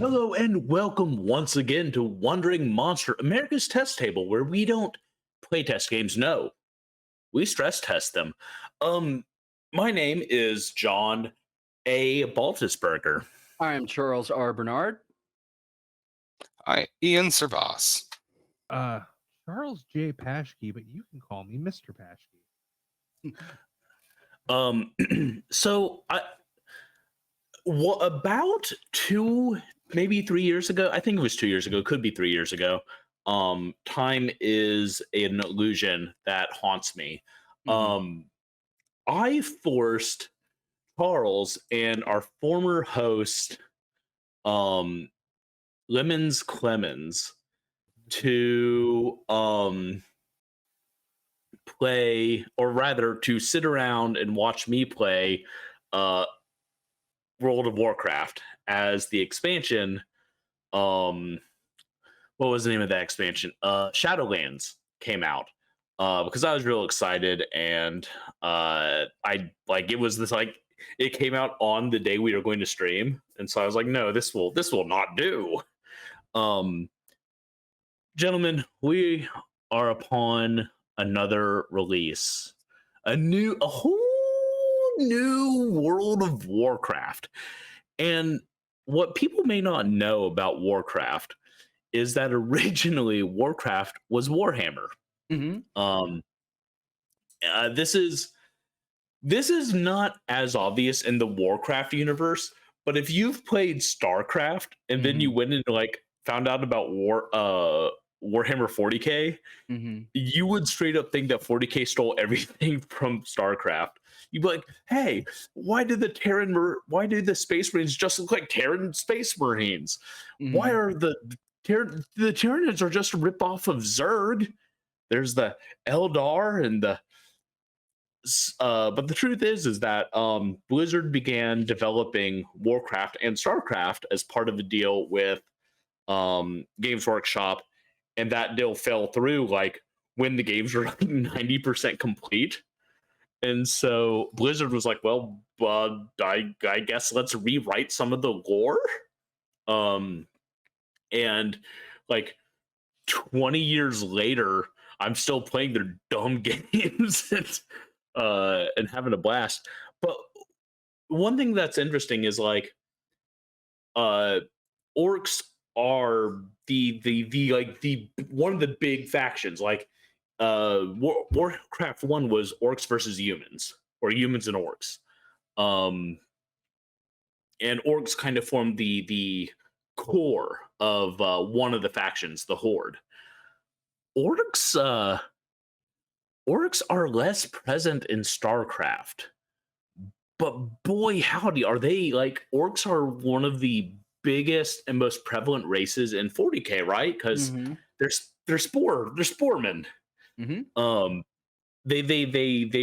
Hello and welcome once again to Wandering Monster, America's test table, where we don't play test games. No, we stress test them. Um, my name is John A. Baltusberger. I am Charles R. Bernard. Hi, Ian Servas. Uh, Charles J. Paschke, but you can call me Mr. Paschke. So about maybe 3 years ago, I think it was 2 years ago, could be 3 years ago. Time is an illusion that haunts me. I forced Charles and our former host, Lemons Clemens, to play, or rather to sit around and watch me play World of Warcraft as the expansion. What was the name of that expansion? Shadowlands came out. Because I was real excited, and it was this, like, it came out on the day we were going to stream, and so I was like, no, this will not do. Gentlemen, we are upon another release, a whole new World of Warcraft. And what people may not know about Warcraft is that originally Warcraft was Warhammer. This is not as obvious in the Warcraft universe, but if you've played StarCraft and then you went and found out about Warhammer 40K, you would straight up think that 40K stole everything from StarCraft. You'd be like, hey, why do the Space Marines just look like Terran Space Marines? Why are the Tyranids are just a ripoff of Zerg? There's the Eldar and the but the truth is that Blizzard began developing Warcraft and StarCraft as part of a deal with Games Workshop, and that deal fell through when the games were 90% complete. And so Blizzard was like, well, I guess let's rewrite some of the lore. And 20 years later, I'm still playing their dumb games and having a blast. But one thing that's interesting is Orcs are the one of the big factions. Warcraft 1 was Orcs versus humans, or humans and Orcs. And Orcs kind of formed the core of one of the factions, the Horde. Orcs are less present in StarCraft, but boy howdy, are they Orcs are one of the biggest and most prevalent races in 40K, right? Because they're sporemen. They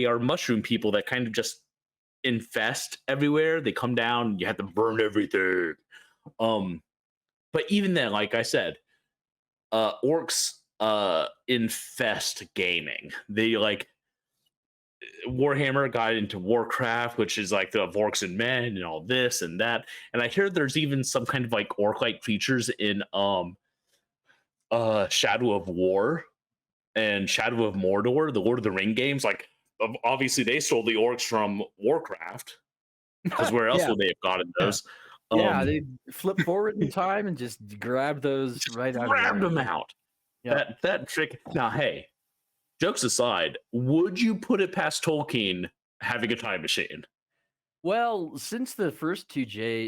are mushroom people that kind of just infest everywhere. They come down, you have to burn everything. But even then, like I said, Orcs infest gaming. They Warhammer got into Warcraft, which is the Orcs and Men and all this and that. And I hear there's even some kind of orc-like creatures in Shadow of War and Shadow of Mordor, the Lord of the Ring games. Obviously they stole the orcs from Warcraft, because where else would they have gotten those? They flip forward in time and just grab those right out. Grabbed them out. Yep. That trick. Now, hey, jokes aside, would you put it past Tolkien having a time machine? Well, since the first two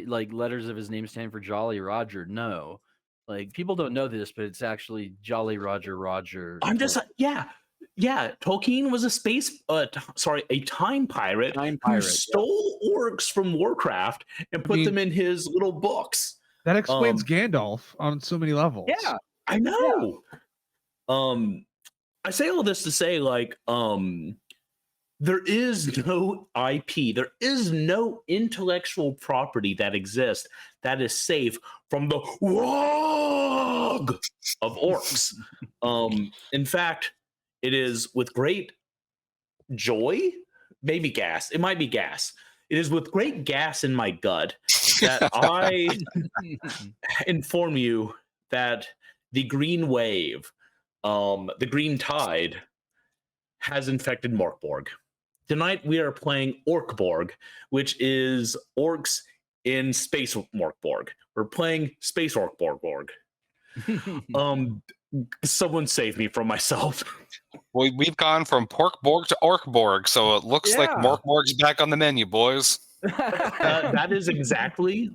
letters of his name stand for Jolly Roger, no. People don't know this, but it's actually Jolly Roger Roger. I'm just Tolkien was a time pirate who stole orcs from Warcraft and put them in his little books. That explains Gandalf on so many levels. Yeah, I know. I say all this to say, there is no IP, there is no intellectual property that exists that is safe from the wog of orcs. In fact, it is with great joy, maybe gas, it might be gas, it is with great gas in my gut that I inform you that the green wave, the green tide, has infected Borg. Tonight we are playing Borg, which is orcs in space Borg. We're playing space Borg. Someone save me from myself. We've gone from Pork Borg to Orc Borg, so it looks like Yeah. Borg's back on the menu, boys. That is exactly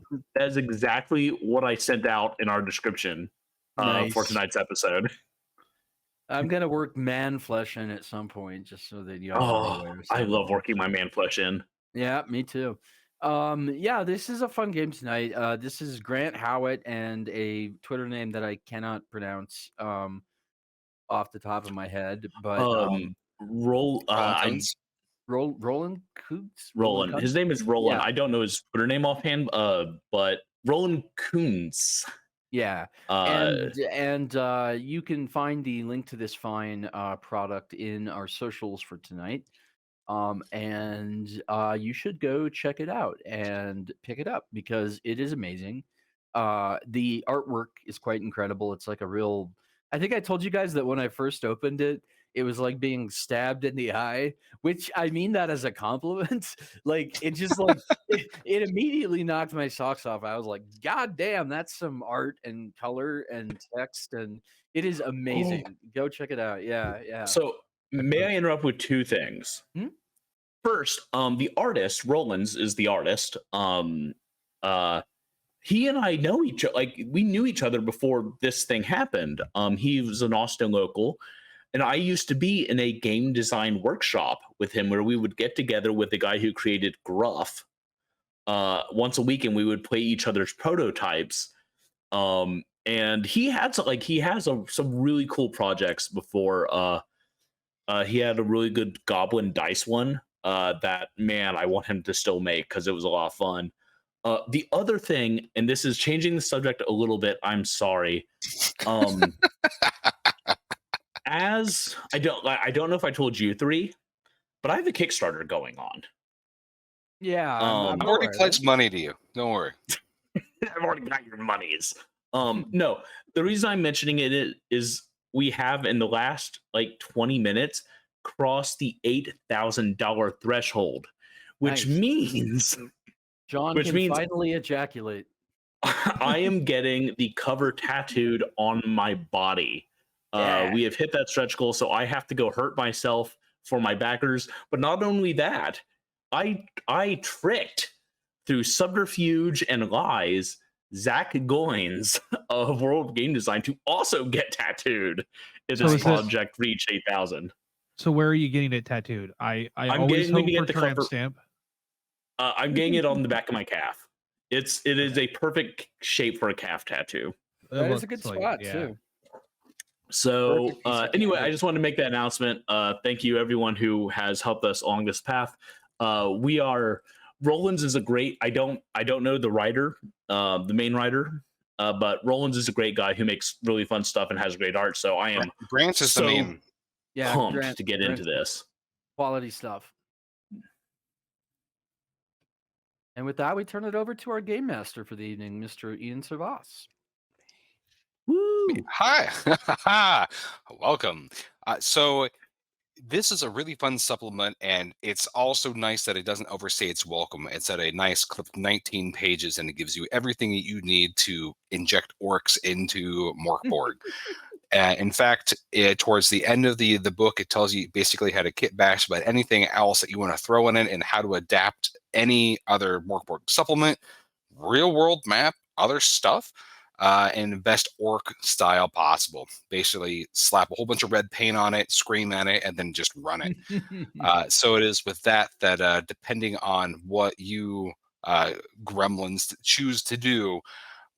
what I sent out in our description for Nice. tonight's episode. I'm gonna work man flesh in at some point, just so that y'all are aware. I love working my man flesh in. Yeah, me too. Yeah, this is a fun game tonight. This is Grant Howitt and a Twitter name that I cannot pronounce off the top of my head, but Roland Coots? Roland. His name is Roland. Yeah. I don't know his Twitter name offhand, but Roland Coons. Yeah, and you can find the link to this fine product in our socials for tonight. And you should go check it out and pick it up because it is amazing. The artwork is quite incredible. It's like a real. I think I told you guys that when I first opened it, it was like being stabbed in the eye, which I mean that as a compliment. Like it just like it immediately knocked my socks off. I was like, God damn, that's some art and color and text, and it is amazing. Go check it out. Yeah. So may I interrupt with two things? First, the artist, Rollins, is the artist. He and I know each other. Like we knew each other before this thing happened. He was an Austin local, and I used to be in a game design workshop with him where we would get together with the guy who created Gruff once a week, and we would play each other's prototypes. And he has some really cool projects before. He had a really good Goblin dice one that, man, I want him to still make because it was a lot of fun. The other thing, and this is changing the subject a little bit, I'm sorry. As I don't know if I told you three, but I have a Kickstarter going on. Yeah, I've already pledged money to you. Don't worry. I've already got your monies. No, the reason I'm mentioning it is we have in the last 20 minutes crossed the $8,000 threshold, which means John can finally ejaculate. I am getting the cover tattooed on my body. We have hit that stretch goal, so I have to go hurt myself for my backers. But not only that, I tricked through subterfuge and lies Zach Goins of World Game Design to also get tattooed if this project reached 8,000. So where are you getting it tattooed? I'm always hope getting for the tramp cover stamp. I'm getting it on the back of my calf. It is a perfect shape for a calf tattoo. That is a good spot too. So anyway, I just wanted to make that announcement. Thank you everyone who has helped us along this path. Rollins is a great. I don't know the writer, the main writer, but Rollins is a great guy who makes really fun stuff and has great art. So I am Grant is the main. Yeah, pumped to get into this quality stuff. And with that, we turn it over to our game master for the evening, Mr. Ian Servas. Woo! Hi, welcome. So this is a really fun supplement, and it's also nice that it doesn't overstay its welcome. It's at a nice clip, 19 pages, and it gives you everything that you need to inject orcs into Borg. In fact, towards the end of the book, it tells you basically how to kit bash about anything else that you want to throw in it and how to adapt any other Borg supplement, real world map, other stuff, in the best orc style possible. Basically, slap a whole bunch of red paint on it, scream at it, and then just run it. So it is with that depending on what you gremlins choose to do,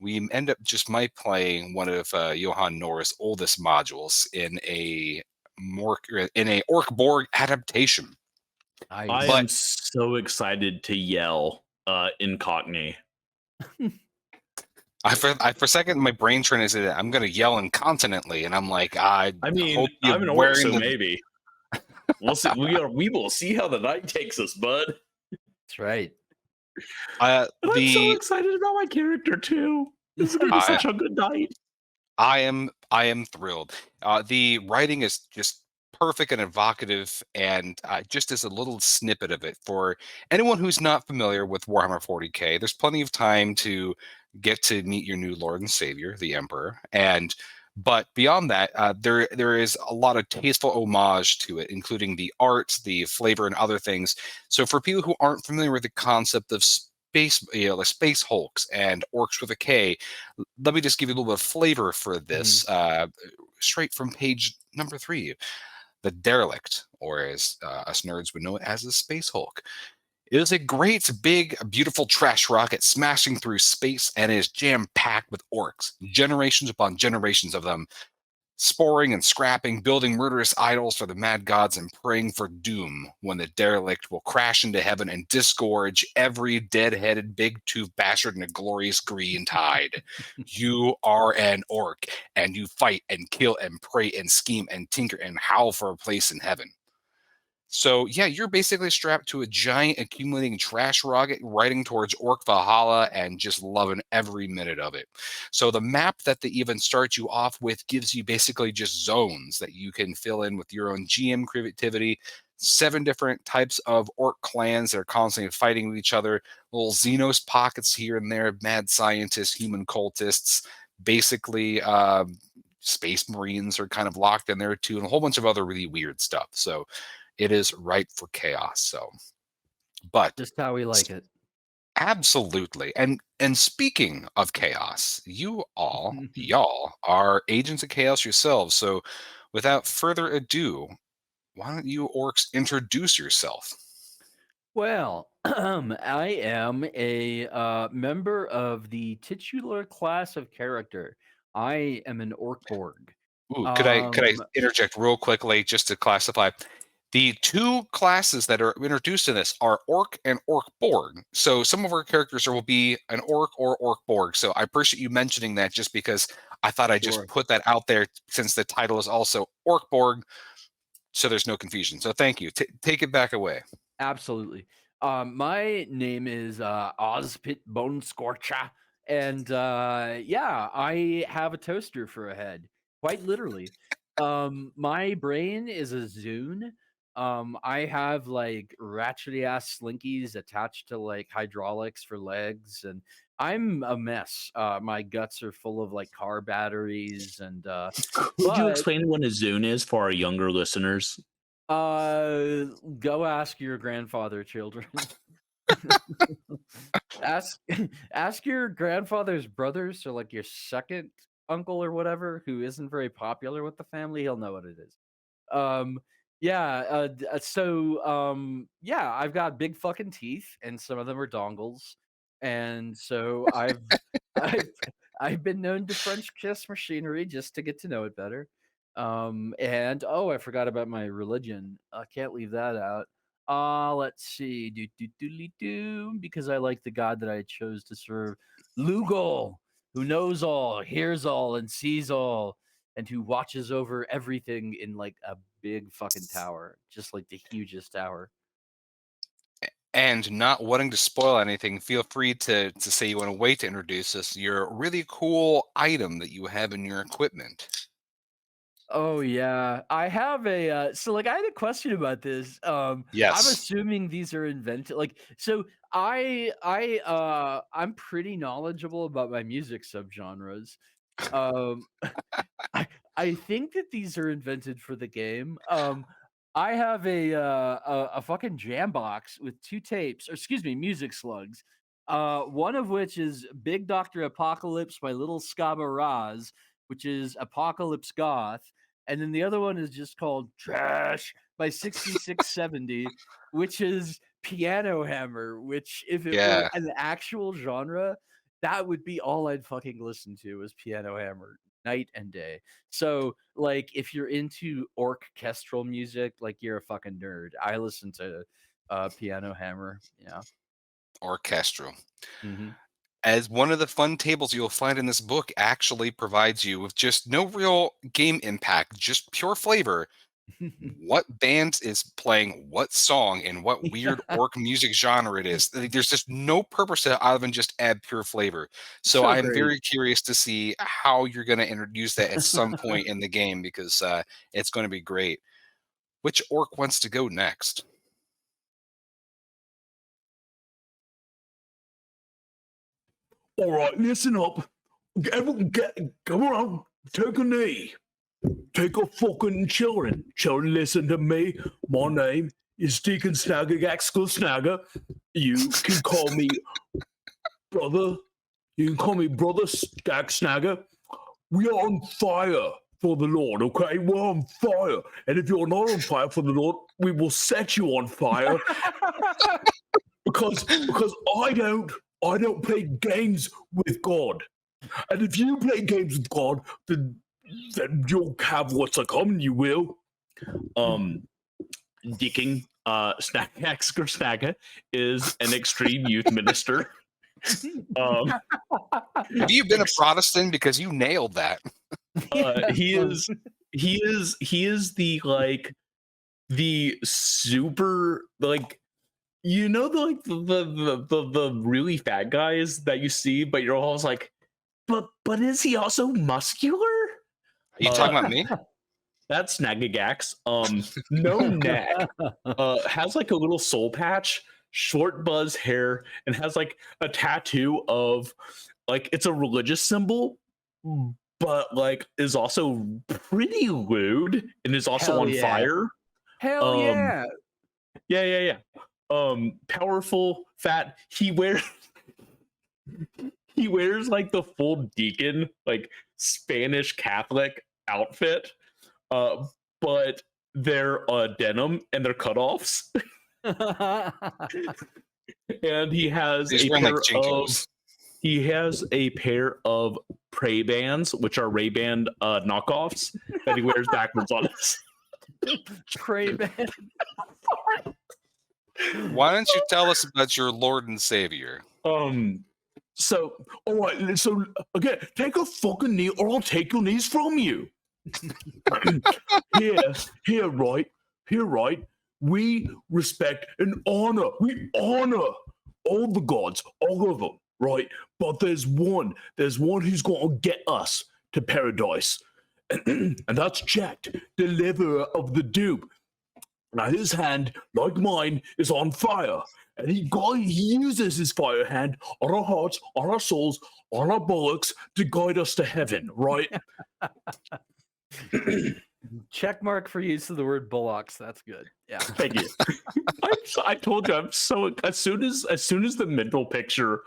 we end up just playing one of Johan Norris' oldest modules in a Orc Borg adaptation. I am so excited to yell in Cockney. For a second, my brain transited. I'm going to yell incontinently, and I'm like, I mean, hope I'm an orc, so maybe we'll see. We will see how the night takes us, bud. That's right. I'm so The excited about my character too. This is gonna be such a good night. I am thrilled. The writing is just perfect and evocative, and just as a little snippet of it for anyone who's not familiar with Warhammer 40K, there's plenty of time to get to meet your new Lord and Savior, the Emperor, and but beyond that, there is a lot of tasteful homage to it, including the art, the flavor, and other things. So for people who aren't familiar with the concept of space, like space hulks and orcs with a K, let me just give you a little bit of flavor for this, straight from page number 3. The Derelict, or as us nerds would know it as the Space Hulk. It is a great, big, beautiful trash rocket smashing through space and is jam-packed with orcs, generations upon generations of them, sporing and scrapping, building murderous idols for the mad gods and praying for doom when the derelict will crash into heaven and disgorge every dead-headed big-toothed bastard in a glorious green tide. You are an orc, and you fight and kill and pray and scheme and tinker and howl for a place in heaven. So yeah, you're basically strapped to a giant accumulating trash rocket riding towards Orc Valhalla and just loving every minute of it. So the map that they even start you off with gives you basically just zones that you can fill in with your own GM creativity. 7 different types of orc clans that are constantly fighting with each other, little Xenos pockets here and there, mad scientists, human cultists, basically space marines are kind of locked in there too, and a whole bunch of other really weird stuff. So it is ripe for chaos. So, but Just how we like it. absolutely. And speaking of chaos, y'all are agents of chaos yourselves. So, without further ado, why don't you orcs introduce yourself? Well, I am a member of the titular class of character. I am an orc Borg. Ooh, could I interject real quickly just to classify? The 2 classes that are introduced in this are Orc and Orc Borg. So some of our characters will be an Orc or Orc Borg. So I appreciate you mentioning that just because I thought I'd Sure. just put that out there since the title is also Orc Borg, so there's no confusion. So thank you. Take it back away. Absolutely. My name is Ozpit Bone Scorcher, and yeah, I have a toaster for a head, quite literally. My brain is a Zune. I have like ratchety ass slinkies attached to like hydraulics for legs, and I'm a mess. My guts are full of like car batteries, and Could you explain what a Zune is for our younger listeners? Go ask your grandfather, children. ask ask your grandfather's brothers, so like your second uncle or whatever, who isn't very popular with the family. He'll know what it is. Yeah. Yeah, I've got big fucking teeth, and some of them are dongles, and so I've I've been known to French kiss machinery just to get to know it better. And oh, I forgot about my religion. I can't leave that out. Let's see. Because I like the God that I chose to serve. Lugal, who knows all, hears all, and sees all, and who watches over everything in like a big fucking tower, just like the hugest tower. And not wanting to spoil anything, feel free to say you want to wait to introduce us your really cool item that you have in your equipment. Oh yeah, I have a so like I had a question about this. I'm Yes. assuming these are invented. Like so, I'm pretty knowledgeable about my music subgenres. Um, I think that these are invented for the game. I have a fucking jam box with 2 tapes, or excuse me, music slugs. One of which is Big Doctor Apocalypse by Little Scaba Raz, which is Apocalypse Goth, and then the other one is just called Trash by 6670, which is Piano Hammer. Which, if it were an actual genre, that would be all I'd fucking listen to is Piano Hammer night and day. So, like, if you're into orchestral music, like you're a fucking nerd. I listen to Piano Hammer. Yeah. Orchestral. Mm-hmm. As one of the fun tables you'll find in this book actually provides you with just no real game impact, just pure flavor. what band is playing what song and what weird orc music genre it is. There's just no purpose to it other than just add pure flavor. So I'm great. very curious to see how you're going to introduce that at some point in the game, because it's going to be great. Which orc wants to go next? All right, listen up. Everyone, come on, take a knee. Take a fucking children. Children, listen to me. My name is Deacon Snagger. You can call me brother. You can call me brother Snagger. We are on fire for the Lord, okay? We're on fire. And if you're not on fire for the Lord, we will set you on fire. because I don't play games with God. And if you play games with God, then you'll have what's to come, you will. Deacon Snagger is an extreme youth minister. Have you been a Protestant? Because you nailed that. He is the super, like, you know, the really fat guys that you see, but you're always like, but is he also muscular? Are you talking about me? That's Snagagax. No neck. Has like a little soul patch, short buzz hair, and has like a tattoo of, like, it's a religious symbol, but like is also pretty lewd and is also Hell on yeah. fire. Hell yeah. Yeah. Powerful, fat. He wears like the full deacon, like Spanish Catholic outfit, but they're denim and they're cutoffs. And he has He's a wearing pair like Jinkos. he has a pair of Prey bands, which are Ray-Ban knockoffs that he wears backwards on his. Prey band. Why don't you tell us about your Lord and Savior? So, all right. So, again, take a fucking knee, or I'll take your knees from you. Here, right. We respect and honor. We honor all the gods, all of them, right? But there's one who's going to get us to paradise, and that's Jack, deliverer of the doom. Now his hand, like mine, is on fire, and he uses his fire hand on our hearts, on our souls, on our bullocks to guide us to heaven, right? Check mark for use of the word bullocks. That's good. Yeah. Thank you. I told you, I'm so, as soon as the mental picture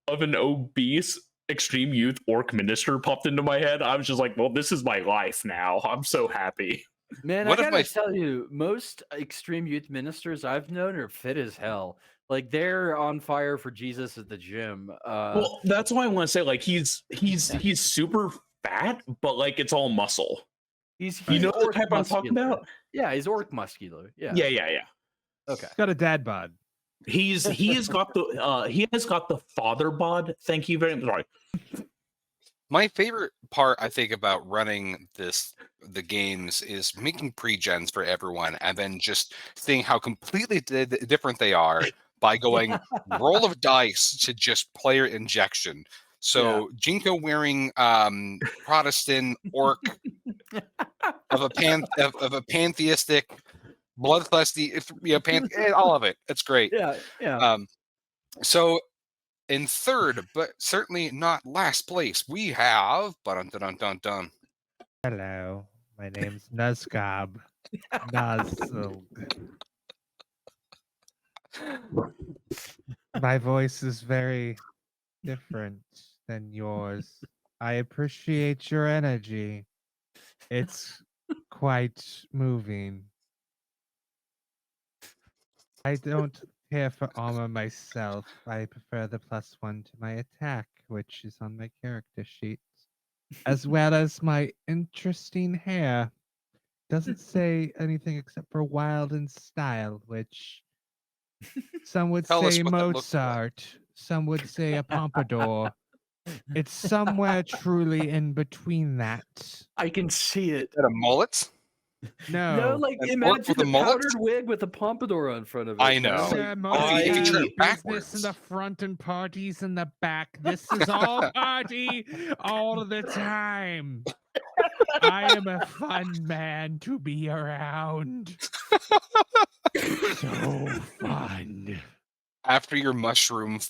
of an obese extreme youth orc minister popped into my head, I was just like, well, this is my life now. I'm so happy. Man, What I if gotta my- tell you, most extreme youth ministers I've known are fit as hell. Like they're on fire for Jesus at the gym. Well, that's why I want to say, like, he's super fat, but like it's all muscle. He's You know the orc type I'm talking muscular. about? Yeah, he's orc muscular. Yeah. Yeah. Okay. Got a dad bod. He has got the father bod. Thank you very much. Sorry. My favorite part, I think, about running the games is making pre-gens for everyone, and then just seeing how completely different they are by going roll of dice to just player injection. So Jinko wearing Protestant orc of a pantheistic, bloodthirsty, all of it. It's great. Yeah. So in third, but certainly not last place, we have dun. Hello, my name's Nuzgob. Nuzlg. My voice is very different than yours. I appreciate your energy. It's quite moving. I don't care for armor myself. I prefer the +1 to my attack, which is on my character sheet, as well as my interesting hair. Doesn't say anything except for wild in style, which some would Tell us say what that looks like. Mozart, some would say a pompadour. It's somewhere truly in between that. I can see it. Is that a mullet? No, No. like An orc imagine with a a mullet? powdered wig with a pompadour on front of it. I you know. Like, Ceremony you can turn it business backwards. in the front and parties in the back. This is all party all the time. I am a fun man to be around. So fun. After your mushroom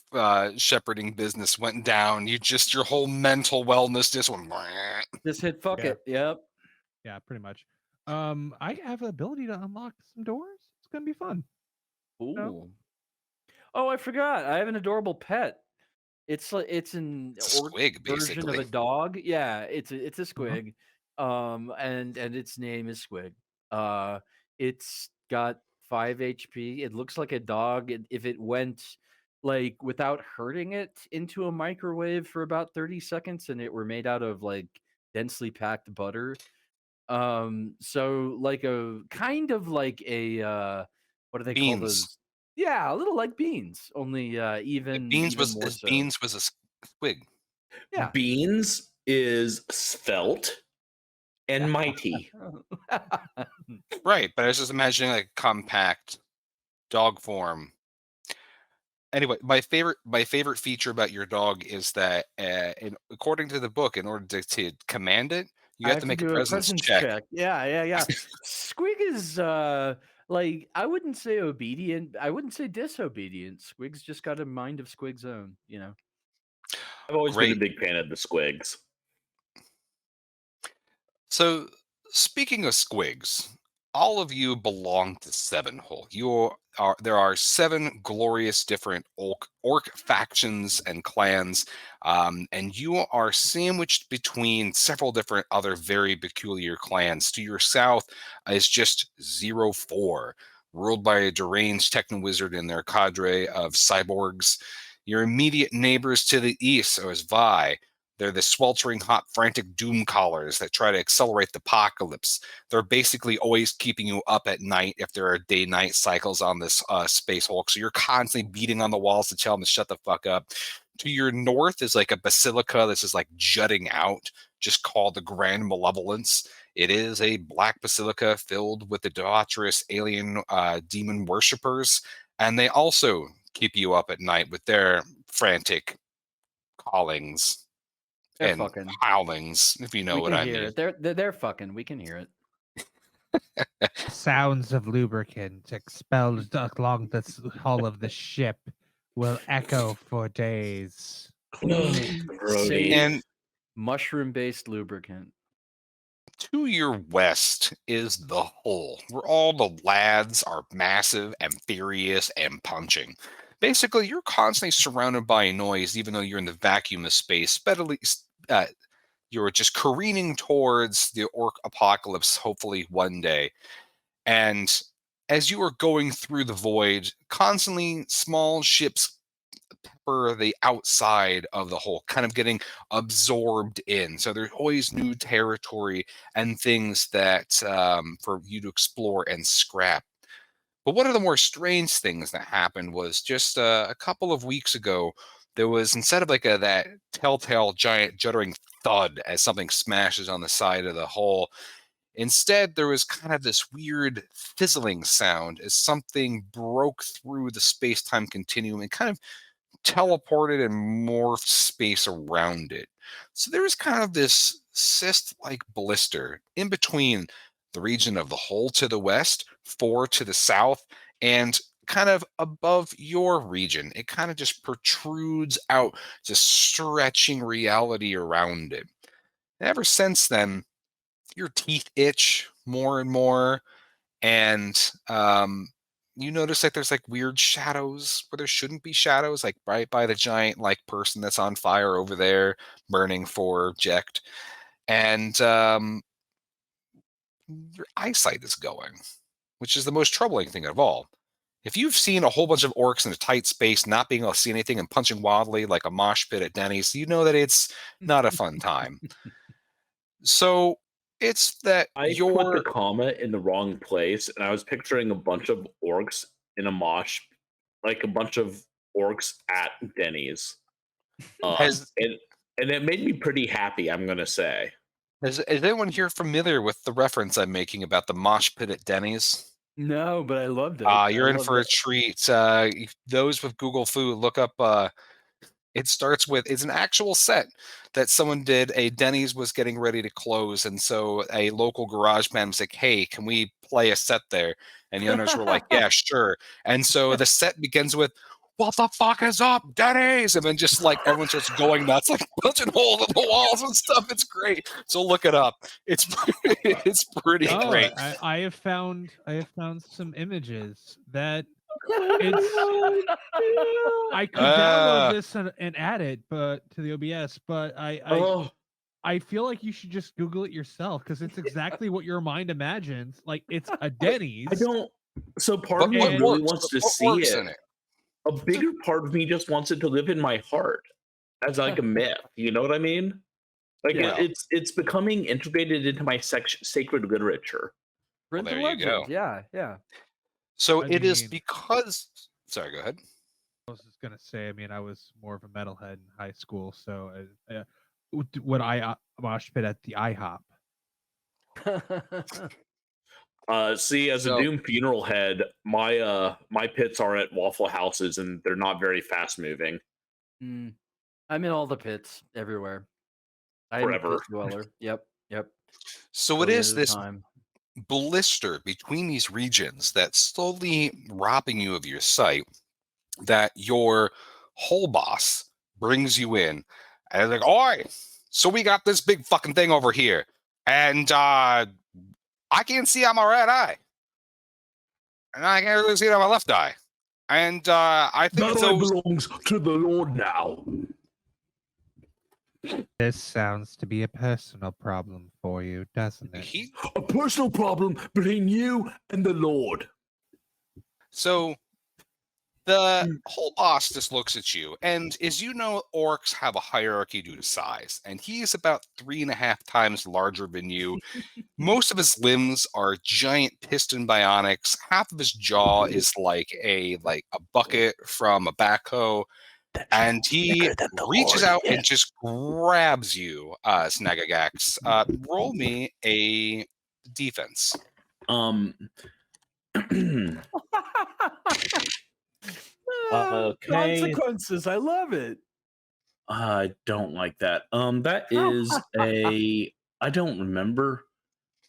shepherding business went down, your whole mental wellness just went. just hit fuck Yeah. it. Yep. Yeah, pretty much. I have the ability to unlock some doors. It's gonna be fun. Ooh. Oh, I forgot. I have an adorable pet. It's an It's a orc squig, version of basically. a dog. Yeah, it's a squig. And its name is Squig. It's got 5 HP. It looks like a dog. If it went like without hurting it into a microwave for about 30 seconds and it were made out of like densely packed butter. So like a kind of like a what do they call Beans. those? Yeah, a little like beans, only even more so. Beans was a squig. Yeah. Beans is svelte and mighty. Right, but I was just imagining like compact dog form. Anyway, my favorite feature about your dog is that, according to the book, in order to command it, you I have have to to make a do a presence presence check. check. Yeah. Squig is like I wouldn't say obedient. I wouldn't say disobedient. Squig's just got a mind of Squig's own, you know. I've always been a Great. big fan of the squigs. So, speaking of squigs, all of you belong to Sevenhole. There are 7 glorious different orc factions and clans, and you are sandwiched between several different other very peculiar clans. To your south is just 04, ruled by a deranged techno wizard and their cadre of cyborgs. Your immediate neighbors to the east is Vi. They're the sweltering hot, frantic doom callers that try to accelerate the apocalypse. They're basically always keeping you up at night if there are day-night cycles on this space hulk. So you're constantly beating on the walls to tell them to shut the fuck up. To your north is like a basilica that's just like jutting out, just called the Grand Malevolence. It is a black basilica filled with idolatrous alien demon worshippers, and they also keep you up at night with their frantic callings They're and fucking. howlings, if you know We what can I hear mean. it. They're fucking. We can hear it. Sounds of lubricant expelled along the hull of the ship will echo for days. Clean, Grody. safe, And mushroom-based lubricant. to your west is the hull, where all the lads are massive and furious and punching. Basically, you're constantly surrounded by noise, even though you're in the vacuum of space. Steadily, you're just careening towards the orc apocalypse, hopefully one day. And as you are going through the void, constantly small ships pepper the outside of the hole, kind of getting absorbed in. So there's always new territory and things that for you to explore and scrap. But one of the more strange things that happened was just a couple of weeks ago, there was, instead of like that telltale giant juddering thud as something smashes on the side of the hole, instead there was kind of this weird fizzling sound as something broke through the space-time continuum and kind of teleported and morphed space around it. So there was kind of this cyst-like blister in between the region of the hole to the west, 4 to the south, and kind of above your region. It kind of just protrudes out, just stretching reality around it. And ever since then, your teeth itch more and more, and you notice that there's like weird shadows where there shouldn't be shadows, like right by the giant like person that's on fire over there burning for Ject. And your eyesight is going, which is the most troubling thing of all. If you've seen a whole bunch of orcs in a tight space not being able to see anything and punching wildly like a mosh pit at Denny's, you know that it's not a fun time. So it's that I put the comma in the wrong place, and I was picturing a bunch of orcs in a mosh, like a bunch of orcs at Denny's. Has- And it made me pretty happy, I'm gonna say. Is anyone here familiar with the reference I'm making about the mosh pit at Denny's? No, but I loved it. You're I in loved for a it. treat. Those with Google Food, look up. It starts with, it's an actual set that someone did. A Denny's was getting ready to close, and so a local garage band was like, "Hey, can we play a set there?" And the owners were like, "Yeah, sure." And so the set begins with, "What the fuck is up, Denny's?" And then just like everyone starts going nuts, like punching holes in the walls and stuff. It's great. So look it up. It's it's pretty Oh, great. I have found some images that it's. I could download this and add it, but to the OBS, but Oh, I feel like you should just Google it yourself because it's exactly what your mind imagines. Like it's a Denny's. I don't. So part of But me what really works? wants to What see works it. in it? A bigger part of me just wants it to live in my heart as like a myth. You know what I mean? Like Yeah. it's becoming integrated into my sacred literature. Well, Prince there and you Legend. go. Yeah, yeah. So I it is mean- because. Sorry, go ahead. I was just gonna say. I mean, I was more of a metalhead in high school, so when I mosh pit at the IHOP. See, as a So- Doom funeral head, my pits are at Waffle Houses and they're not very fast moving. Mm. I'm in all the pits everywhere. I'm a Forever. pit dweller. Yep, yep. So it Billion is at a this time. blister between these regions that's slowly robbing you of your sight, that your whole boss brings you in and like, "Oi, so we got this big fucking thing over here, and I can't see on my right eye, and I can't really see it on my left eye, and I think That it's eye those." belongs to the Lord now. This sounds to be a personal problem for you, doesn't it? He A personal problem between you and the Lord. So the whole boss just looks at you, and as you know, orcs have a hierarchy due to size, and he's about 3.5 times larger than you. Most of his limbs are giant piston bionics. Half of his jaw is like a bucket from a backhoe, and he Bigger than the reaches Lord, out yeah. and just grabs you, Snagagax. Roll me a defense. Okay. Consequences. I love it. I don't like that. That is a. I don't remember.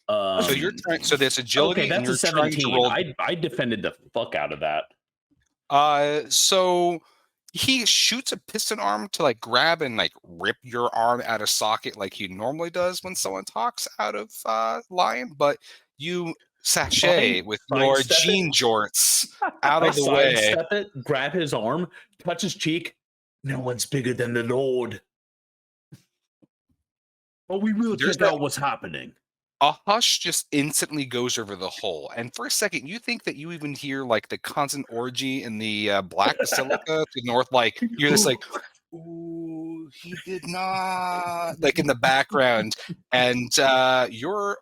So you're trying. So there's agility, Okay, and that's a you're trying to 17. roll. I defended the fuck out of that. So he shoots a piston arm to like grab and like rip your arm out of socket like he normally does when someone talks out of line, but you sashay with your sidestep it. jean jorts out I of the way. sidestep it, grab his arm, touch his cheek. No one's bigger than the Lord. But we will There's check out what's happening. A hush just instantly goes over the whole, and for a second you think that you even hear like the constant orgy in the Black Basilica to the north, like you're just like, "Ooh, he did not," like in the background, and your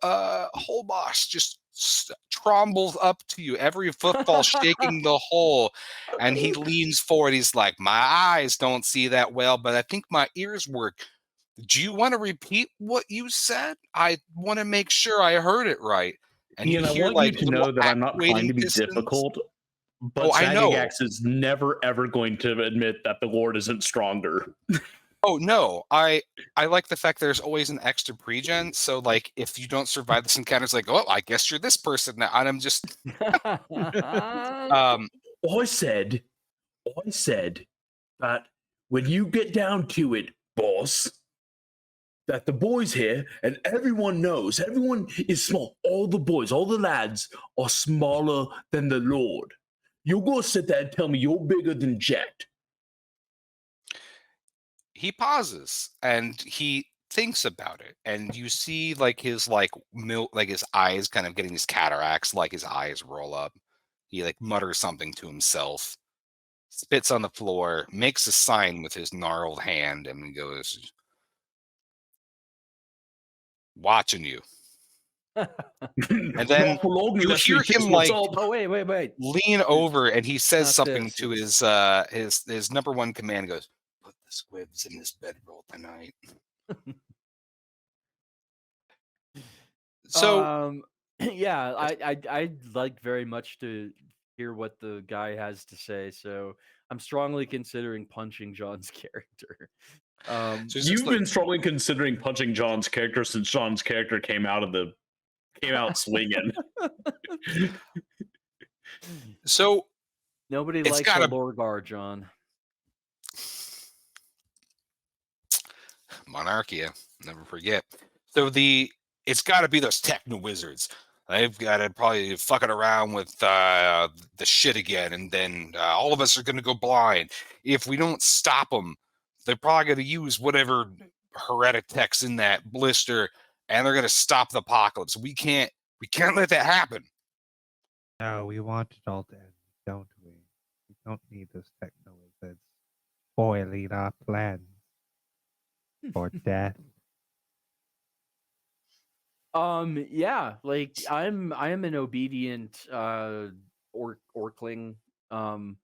whole boss just trombles up to you, every footfall shaking the hole, and he leans forward. He's like, "My eyes don't see that well, but I think my ears work. Do you want to repeat what you said? I want to make sure I heard it right." And Ian, you I hear want like you to little know that I'm not trying actuating to be pistons. difficult, but Oh, I know. Snagagax is never ever going to admit that the Lord isn't stronger. Oh no, I like the fact there's always an extra pregen. So like, if you don't survive this encounter, it's like, "Oh, I guess you're this person now." And I'm just, I said that when you get down to it, boss, that the boys here and everyone knows, everyone is small. All the boys, all the lads are smaller than the Lord. You're gonna sit there and tell me you're bigger than Jet. he pauses and he thinks about it, and you see like his like his eyes kind of getting these cataracts, like his eyes roll up. He like mutters something to himself, spits on the floor, makes a sign with his gnarled hand, and he goes, "Watching you." And then you hear him like Oh wait. lean over, and he says Not something this, to it's- his number one command. He goes, "Put the squibs in his bedroll tonight." So yeah, I'd like very much to hear what the guy has to say. So I'm strongly considering punching John's character. so it's just You've like, been strongly considering punching John's character since John's character came out swinging. so Nobody it's likes a gotta Lorgar, John. Monarchia, never forget. So it's got to be those techno wizards. They've got to probably fucking around with the shit again, and then all of us are going to go blind if we don't stop them. They're probably going to use whatever heretic tech's in that blister, and they're going to stop the apocalypse. We can't let that happen. No, we want it all dead, don't we? We don't need those techno wizards spoiling our plans for death. Yeah, like I am an obedient orcling. I'm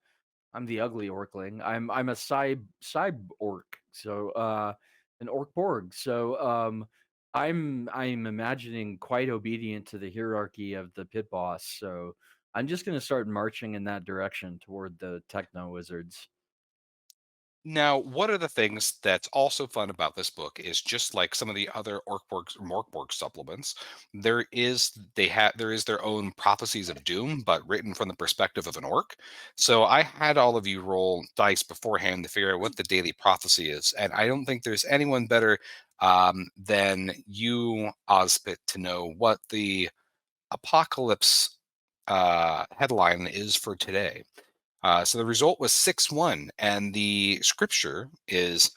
the ugly orcling. I'm a cyborg, so an orc Borg. So I'm imagining quite obedient to the hierarchy of the pit boss. So I'm just gonna start marching in that direction toward the techno wizards. Now, one of the things that's also fun about this book is just like some of the other Morkborg supplements, there is their own prophecies of doom, but written from the perspective of an orc. So I had all of you roll dice beforehand to figure out what the daily prophecy is, and I don't think there's anyone better than you, Ozpit, to know what the apocalypse headline is for today. So the result was 6-1, and the scripture is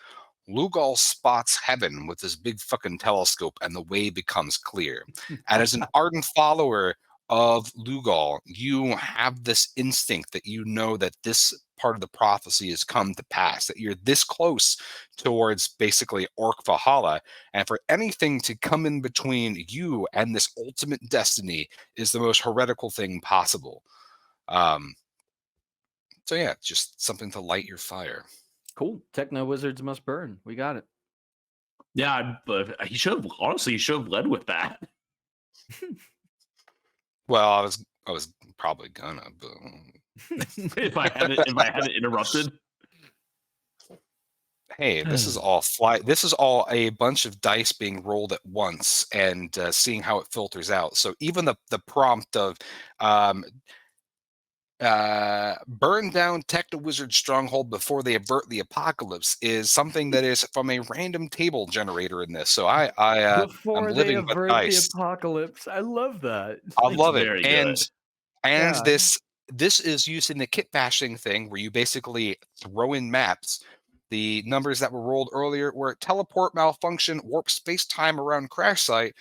Lugal spots heaven with this big fucking telescope, and the way becomes clear. And as an ardent follower of Lugal, you have this instinct that you know that this part of the prophecy has come to pass, that you're this close towards basically Orc Valhalla, and for anything to come in between you and this ultimate destiny is the most heretical thing possible. So yeah, just something to light your fire. Cool. Techno wizards must burn. We got it. Yeah, but he should have led with that. Well, I was probably gonna, but if I hadn't interrupted. Hey, this is all This is all a bunch of dice being rolled at once and seeing how it filters out. So even the prompt of burn down Techno Wizard stronghold before they avert the apocalypse is something that is from a random table generator in this. So I'm Before they living with avert the dice. apocalypse. I love that. I love it. Very And good. And Yeah. this is using the kit bashing thing where you basically throw in maps. The numbers that were rolled earlier were teleport malfunction, warp space time around crash site.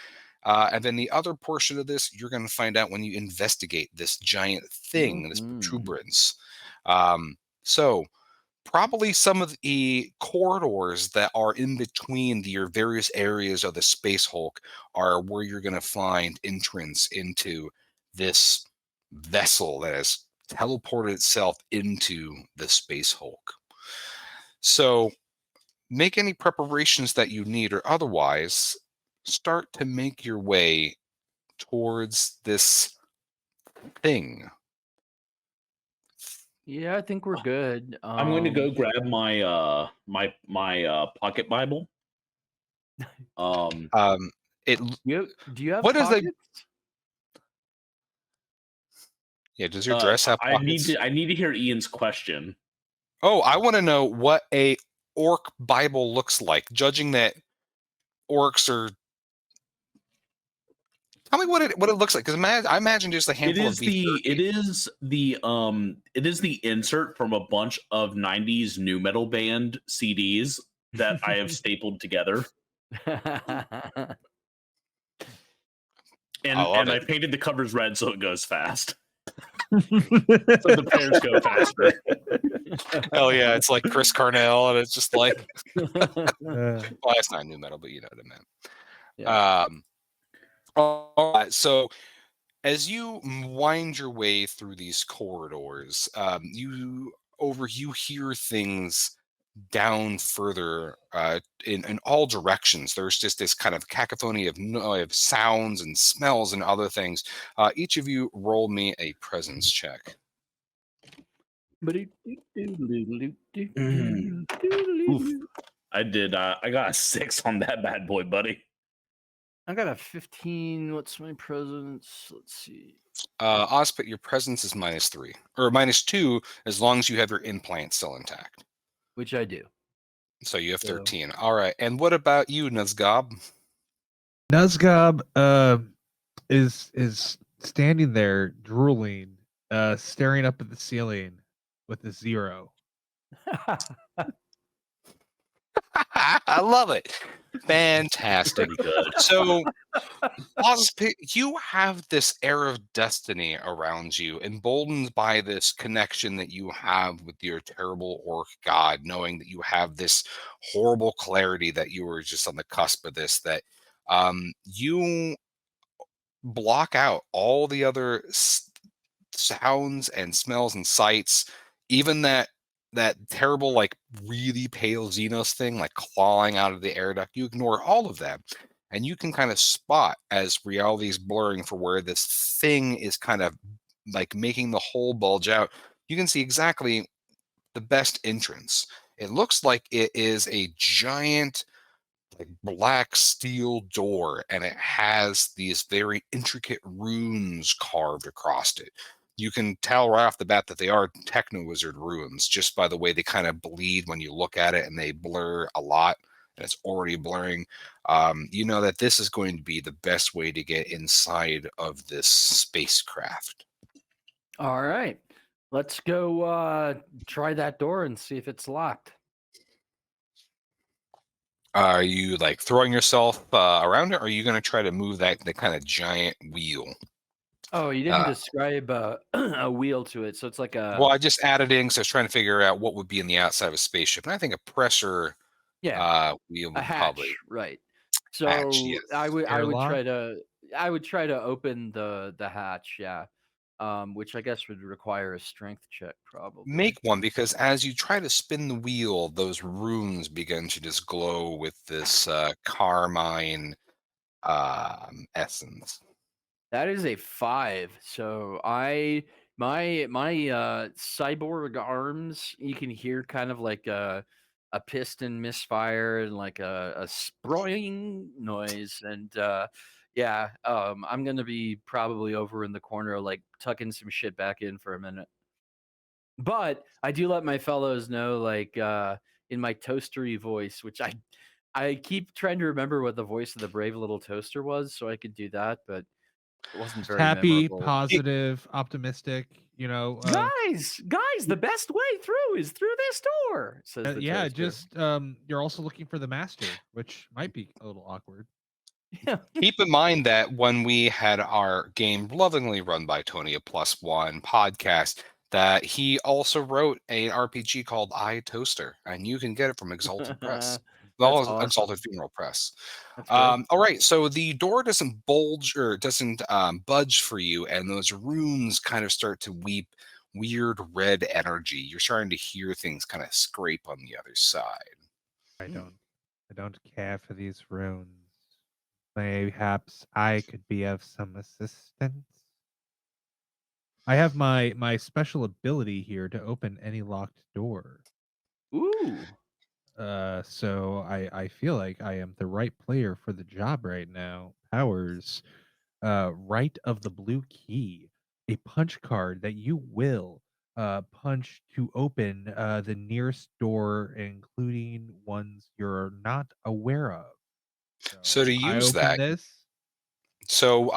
And then the other portion of this, you're going to find out when you investigate this giant thing, this protuberance. So probably some of the corridors that are in between your various areas of the Space Hulk are where you're going to find entrance into this vessel that has teleported itself into the Space Hulk. So make any preparations that you need, or otherwise start to make your way towards this thing. Yeah, I think we're good. I'm going to go grab my my pocket Bible. Do you have what is pockets? Yeah, does your dress have pockets? I need to hear Ian's question. Oh, I want to know what a orc Bible looks like, judging that orcs are. Tell me what it looks like, because I imagine just a handful of beef jerky. It is the insert from a bunch of 90s nu metal band CDs that I have stapled together. And I painted the covers red so it goes fast. So the pairs go faster. Hell yeah, it's like Chris Cornell, and it's just like, well, it's not nu metal, but you know what I meant. Yeah. All right, so as you wind your way through these corridors, you hear things down further in all directions. There's just this kind of cacophony of sounds and smells and other things. Each of you roll me a presence check. Oof. I did. I got a 6 on that bad boy, buddy. I got a 15. What's my presence? Let's see. Ospit, your presence is -3 or -2 as long as you have your implant still intact. Which I do. So you have So- 13. All right. And what about you, Nuzgob? Nuzgob is standing there drooling, staring up at the ceiling with a 0. I love it. Fantastic. Pretty good. So, Ospit, you have this air of destiny around you, emboldened by this connection that you have with your terrible orc god, knowing that you have this horrible clarity that you were just on the cusp of this, that you block out all the other sounds and smells and sights, even that terrible, like, really pale Xenos thing, like clawing out of the air duct. You ignore all of that, and you can kind of spot as reality is blurring for where this thing is kind of like making the hole bulge out. You can see exactly the best entrance. It looks like it is a giant, like, black steel door, and it has these very intricate runes carved across it. You can tell right off the bat that they are Techno Wizard runes just by the way they kind of bleed when you look at it, and they blur a lot, and it's already blurring. You know that this is going to be the best way to get inside of this spacecraft. All right. Let's go try that door and see if it's locked. Are you like throwing yourself around it, or are you going to try to move the kind of giant wheel? Oh, you didn't describe a wheel to it, so it's like a. Well, I just added in because I was trying to figure out what would be in the outside of a spaceship, and I think a pressure wheel a would hatch, probably right? So hatch, yes. I would Airlock? try to open the hatch, yeah. Which I guess would require a strength check, probably. Make one, because as you try to spin the wheel, those runes begin to just glow with this carmine essence. That is a 5. So my cyborg arms, you can hear kind of like a piston misfire and like a sproing noise, and I'm gonna be probably over in the corner, like tucking some shit back in for a minute. But I do let my fellows know, like in my toastery voice, which I keep trying to remember what the voice of the brave little toaster was, so I could do that, but it wasn't very Happy, memorable. positive, optimistic. Guys, the best way through is through this door. Says the yeah, toaster. just you're also looking for the master, which might be a little awkward. Yeah. Keep in mind that when we had our game lovingly run by Tony, a +1 podcast, that he also wrote an RPG called I Toaster, and you can get it from Exalted Press. Well, awesome. Exalted Funeral Press. That's good. All right, so the door doesn't bulge or doesn't budge for you, and those runes kind of start to weep weird red energy. You're starting to hear things kind of scrape on the other side. I don't care for these runes. Perhaps I could be of some assistance. I have my special ability here to open any locked door. Ooh. So I feel like I am the right player for the job right now. Powers, right of the blue key, a punch card that you will punch to open the nearest door, including ones you're not aware of. So to I use open that, this. so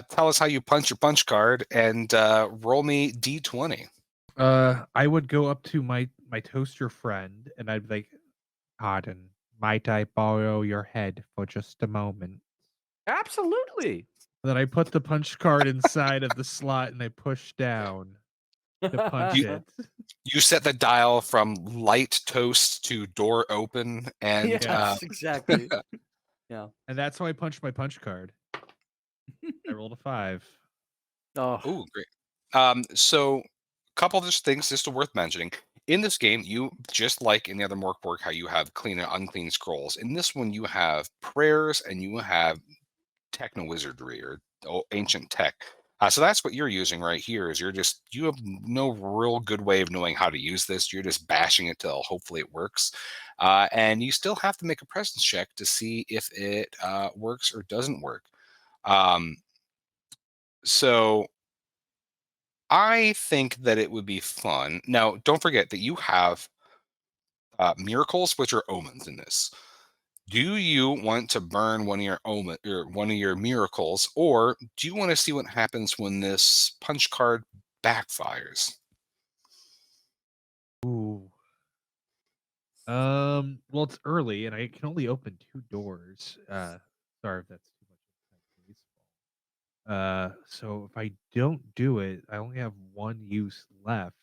tell us how you punch your punch card and roll me D20. I would go up to my toaster friend and I'd be like, "Pardon, might I borrow your head for just a moment?" Absolutely. Then I put the punch card inside of the slot and I push down to punch it. You set the dial from light toast to door open, and Yes, exactly. Yeah. And that's how I punched my punch card. I rolled a 5. Oh. great. So a couple of things just worth mentioning. in this game, you just like in the other Morkborg, how you have clean and unclean scrolls. In this one, you have prayers and you have techno wizardry or ancient tech. So that's what you're using right here. Is you have no real good way of knowing how to use this. You're just bashing it till hopefully it works, and you still have to make a presence check to see if it works or doesn't work. So I think that it would be fun. Now, don't forget that you have miracles, which are omens in this. Do you want to burn one of your or one of your miracles, or do you want to see what happens when this punch card backfires? Ooh. Well, it's early, and I can only open 2 doors. Sorry if that's too much of baseball. So if I don't do it, I only have 1 use left.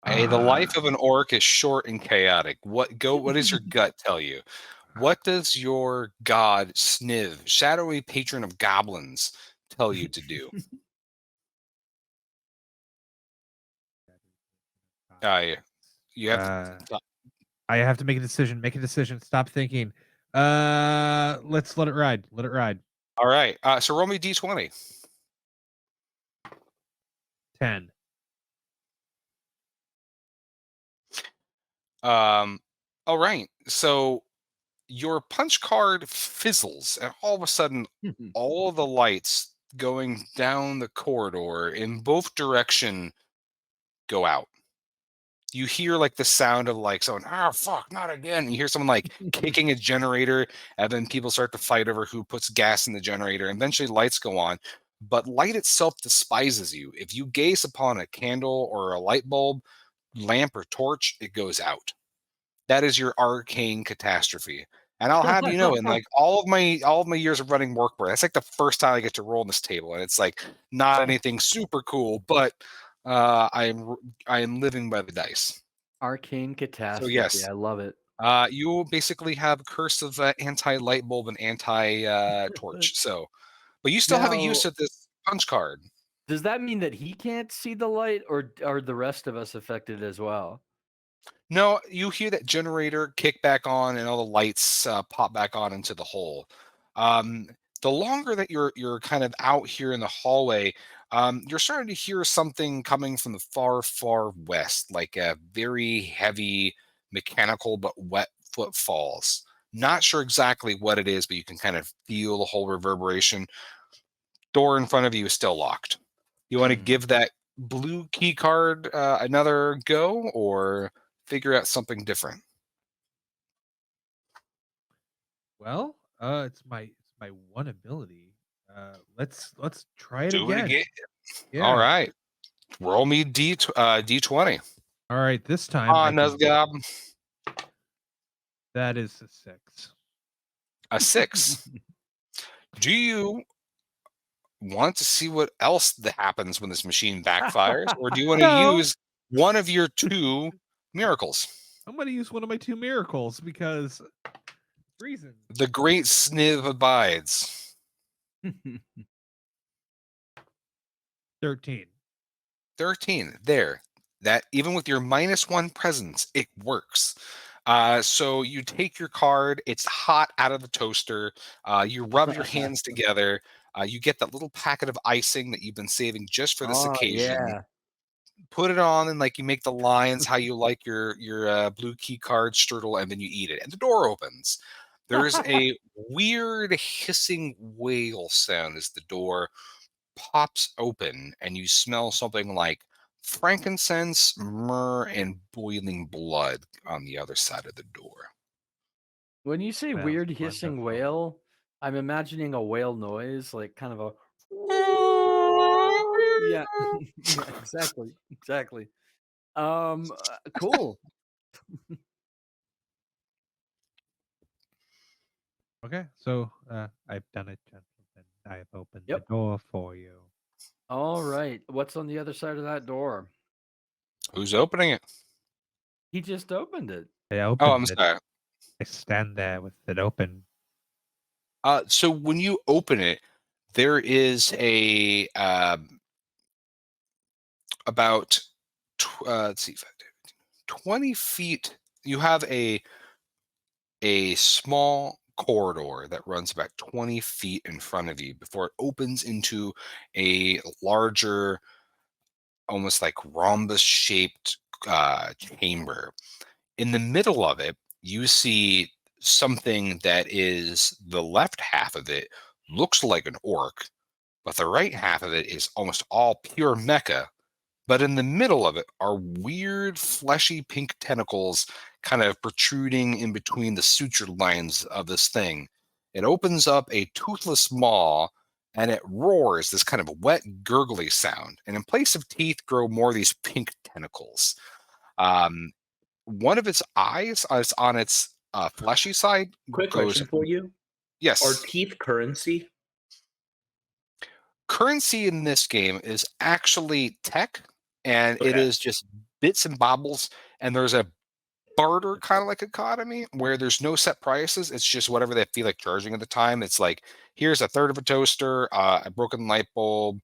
Hey, the life of an orc is short and chaotic. What does your gut tell you? What does your god Sniv, shadowy patron of goblins, tell you to do? You have to. I have to make a decision. Make a decision. Stop thinking. Let's let it ride. Let it ride. All right. So roll me d20. 10. All right. So your punch card fizzles, and all of a sudden, all the lights going down the corridor in both direction go out. You hear like the sound of like someone, oh fuck, not again. You hear someone like kicking a generator, and then people start to fight over who puts gas in the generator. And eventually lights go on, but light itself despises you. If you gaze upon a candle or a light bulb, lamp or torch, it goes out. That is your arcane catastrophe. And I'll have you know, in like all of my years of running Workboard, that's like the first time I get to roll on this table, and it's like not anything super cool, but I am living by the dice. Arcane catastrophe. So yes, I love it. you basically have curse of anti light bulb and anti torch. So, but you still have a use of this punch card. Does that mean that he can't see the light, or are the rest of us affected as well? No, you hear that generator kick back on, and all the lights pop back on into the hole. The longer that you're kind of out here in the hallway, you're starting to hear something coming from the far, far west, like a very heavy mechanical but wet footfalls. Not sure exactly what it is, but you can kind of feel the whole reverberation. Door in front of you is still locked. You want to give that blue key card another go, or figure out something different? Well, it's my one ability. Let's try it Do again. it again. Yeah. All right. Roll me d20. All right, this time. Nuzgob. That is a 6. A 6. Do you want to see what else happens when this machine backfires, or do you want to use one of your 2 miracles? I'm going to use one of my 2 miracles because reason. The great Sniv abides. 13. 13. There. That even with your -1 presence, it works. So you take your card. It's hot out of the toaster. You rub your hands together. You get that little packet of icing that you've been saving just for this occasion. Yeah. Put it on, and like you make the lines how you like your blue key card strudel, and then you eat it, and the door opens. There's a weird hissing wail sound as the door pops open, and you smell something like frankincense, myrrh, and boiling blood on the other side of the door. When you say Smells weird hissing wonderful. whale, I'm imagining a whale noise, like kind of a yeah, yeah, exactly. Cool. Okay, so I've done it, gentlemen. I have opened Yep. the door for you. All right. What's on the other side of that door? Who's opening it? He just opened it. I opened Oh, I'm it. sorry. I stand there with it open. So when you open it, there is a about let's see, 20 feet. You have a small corridor that runs about 20 feet in front of you before it opens into a larger, almost like rhombus shaped chamber. In the middle of it, you see something that is the left half of it looks like an orc, but the right half of it is almost all pure mecha. But in the middle of it are weird, fleshy pink tentacles kind of protruding in between the suture lines of this thing. It opens up a toothless maw and it roars this kind of wet, gurgly sound. And in place of teeth grow more of these pink tentacles. One of its eyes is on its fleshy side. Quick goes, question for you: yes. Are teeth currency? Currency in this game is actually tech, and it Okay. is just bits and bobbles. And there's a barter kind of like economy where there's no set prices. It's just whatever they feel like charging at the time. It's like, here's a third of a toaster, a broken light bulb,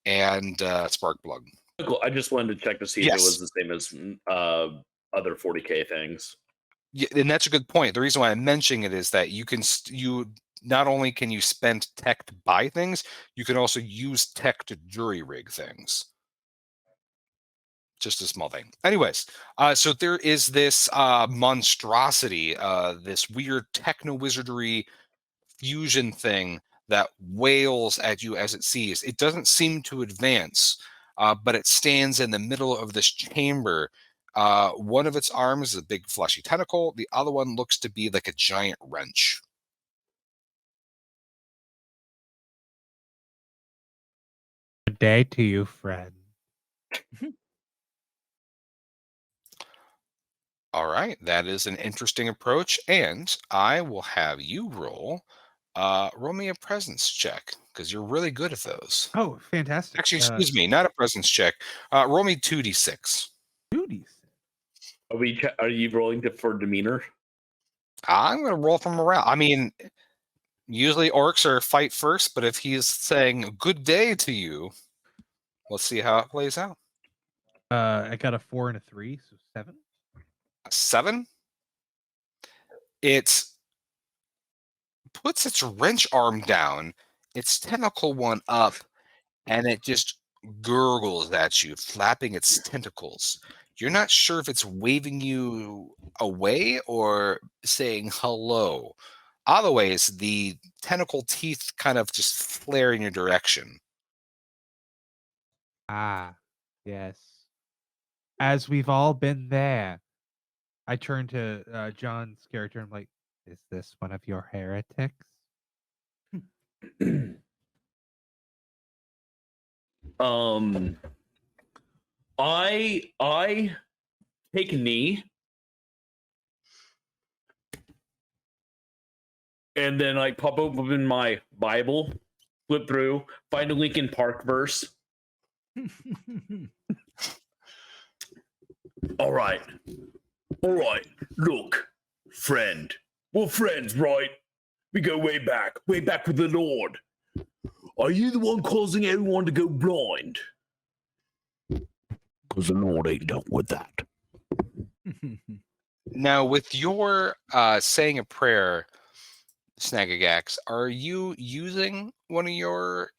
and spark plug. Cool. I just wanted to check to see if it was the same as other 40K things. Yeah, and that's a good point. The reason why I'm mentioning it is that you not only can you spend tech to buy things, you can also use tech to jury rig things. Just a small thing. Anyways, so there is this monstrosity, this weird techno-wizardry fusion thing that wails at you as it sees. It doesn't seem to advance, but it stands in the middle of this chamber. One of its arms is a big fleshy tentacle. The other one looks to be like a giant wrench. Good day to you, friend. All right, that is an interesting approach, and I will have you roll me a presence check because you're really good at those. Oh, fantastic. Actually, excuse me, not a presence check. Roll me 2d6. 2d6. Are you rolling for demeanor? I'm going to roll for morale. I mean, usually orcs are fight first, but if he's saying good day to you, let's see how it plays out. I got a 4 and a 3, so 7. A 7? It puts its wrench arm down, its tentacle one up, and it just gurgles at you, flapping its tentacles. You're not sure if it's waving you away or saying hello. Other ways, the tentacle teeth kind of just flare in your direction. Ah, yes. As we've all been there. I turn to John's character. I'm like, is this one of your heretics? I take a knee and then like pop open my Bible, flip through, find a Linkin Park verse. All right, look, friend, we're friends, right? We go way back with the Lord. Are you the one causing everyone to go blind? Because the Lord ain't done with that. Now, with your saying a prayer, Snagagax, are you using one of your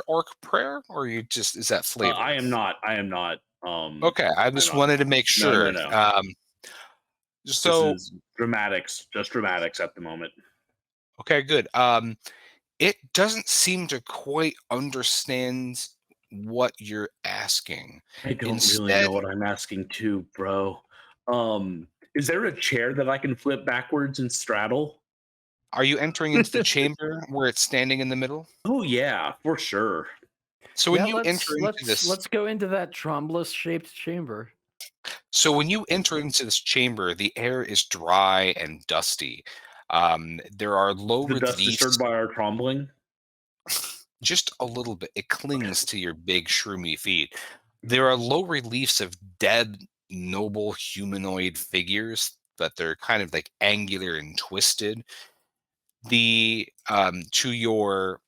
orc prayer, or is that flavor? I am not. Okay, I just wanted to make sure. No. So this is dramatics, just dramatics at the moment. Okay, good. It doesn't seem to quite understand what you're asking. I don't really know what I'm asking too, bro. Is there a chair that I can flip backwards and straddle? Are you entering into the chamber where it's standing in the middle? Oh yeah, for sure. So when you enter into this, let's go into that tromblus-shaped chamber. So when you enter into this chamber, the air is dry and dusty. There are low The dust reliefs. disturbed by our trombling? Just a little bit. It clings to your big shroomy feet. There are low reliefs of dead, noble humanoid figures, but they're kind of like angular and twisted. To your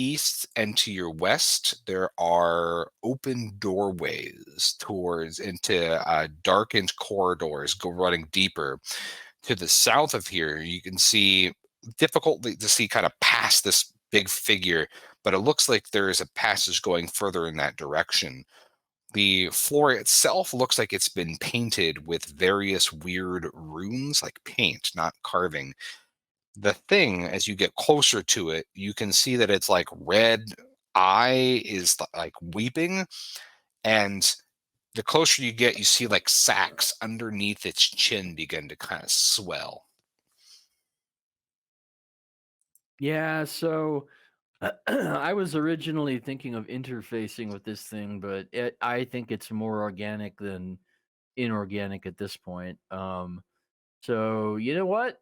east and to your west, there are open doorways towards into darkened corridors go running deeper. To the south of here, you can see difficultly to see kind of past this big figure, but it looks like there is a passage going further in that direction. The floor itself looks like it's been painted with various weird runes, like paint, not carving. The thing, as you get closer to it, you can see that it's like red eye is like weeping, and the closer you get, you see like sacks underneath its chin begin to kind of swell. Yeah, so I was originally thinking of interfacing with this thing, but I think it's more organic than inorganic at this point. So you know what?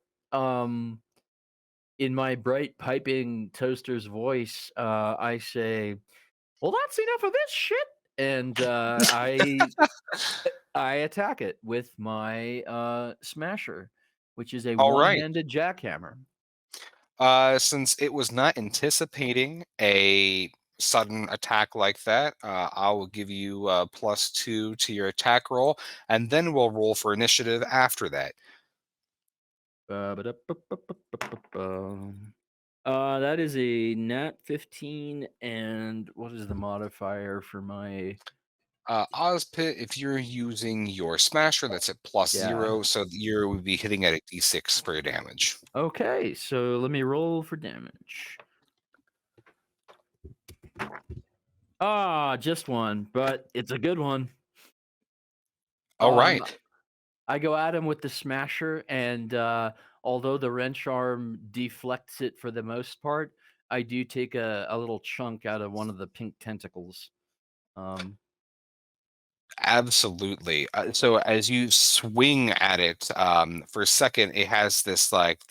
In my bright piping toaster's voice, I say, "Well, that's enough of this shit," and I attack it with my smasher, which is a All right. one-handed jackhammer. Since it was not anticipating a sudden attack like that, I will give you +2 to your attack roll, and then we'll roll for initiative after that. That is a nat 15, and what is the modifier for my? Ozpit, if you're using your smasher, that's at +0, so you would be hitting at a d6 for your damage. Okay, so let me roll for damage. Just one, but it's a good one. All Um, right. I go at him with the smasher, and although the wrench arm deflects it for the most part, I do take a little chunk out of one of the pink tentacles. Absolutely. So as you swing at it, for a second, it has this like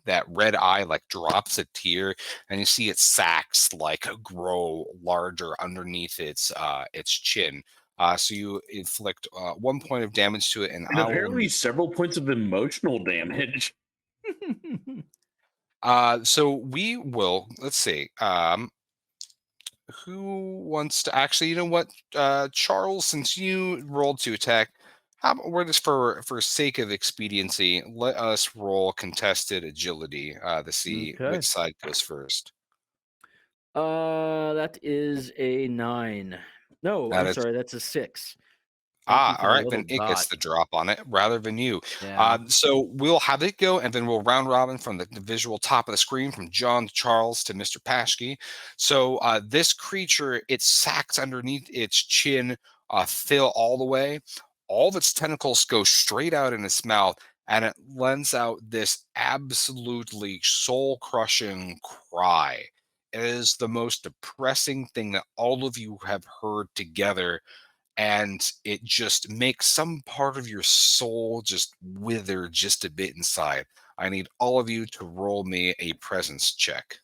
that red eye like drops a tear, and you see its sacks like grow larger underneath its chin. So you inflict 1 point of damage to it, and And apparently several points of emotional damage. So we will, let's see. Who wants to actually, you know what, Charles, since you rolled to attack, how about we're just for sake of expediency, let us roll contested agility to see Okay. which side goes first. That is a 9. No, That I'm is sorry, that's a 6. Thank you for all the right, little then it gets dot. the drop on it rather than you. Yeah. So we'll have it go, and then we'll round robin from the visual top of the screen, from John to Charles to Mr. Paschke. So this creature, its sacks underneath its chin fill all the way. All of its tentacles go straight out in its mouth, and it lends out this absolutely soul-crushing cry. It is the most depressing thing that all of you have heard together, and it just makes some part of your soul just wither just a bit inside. I need all of you to roll me a presence check.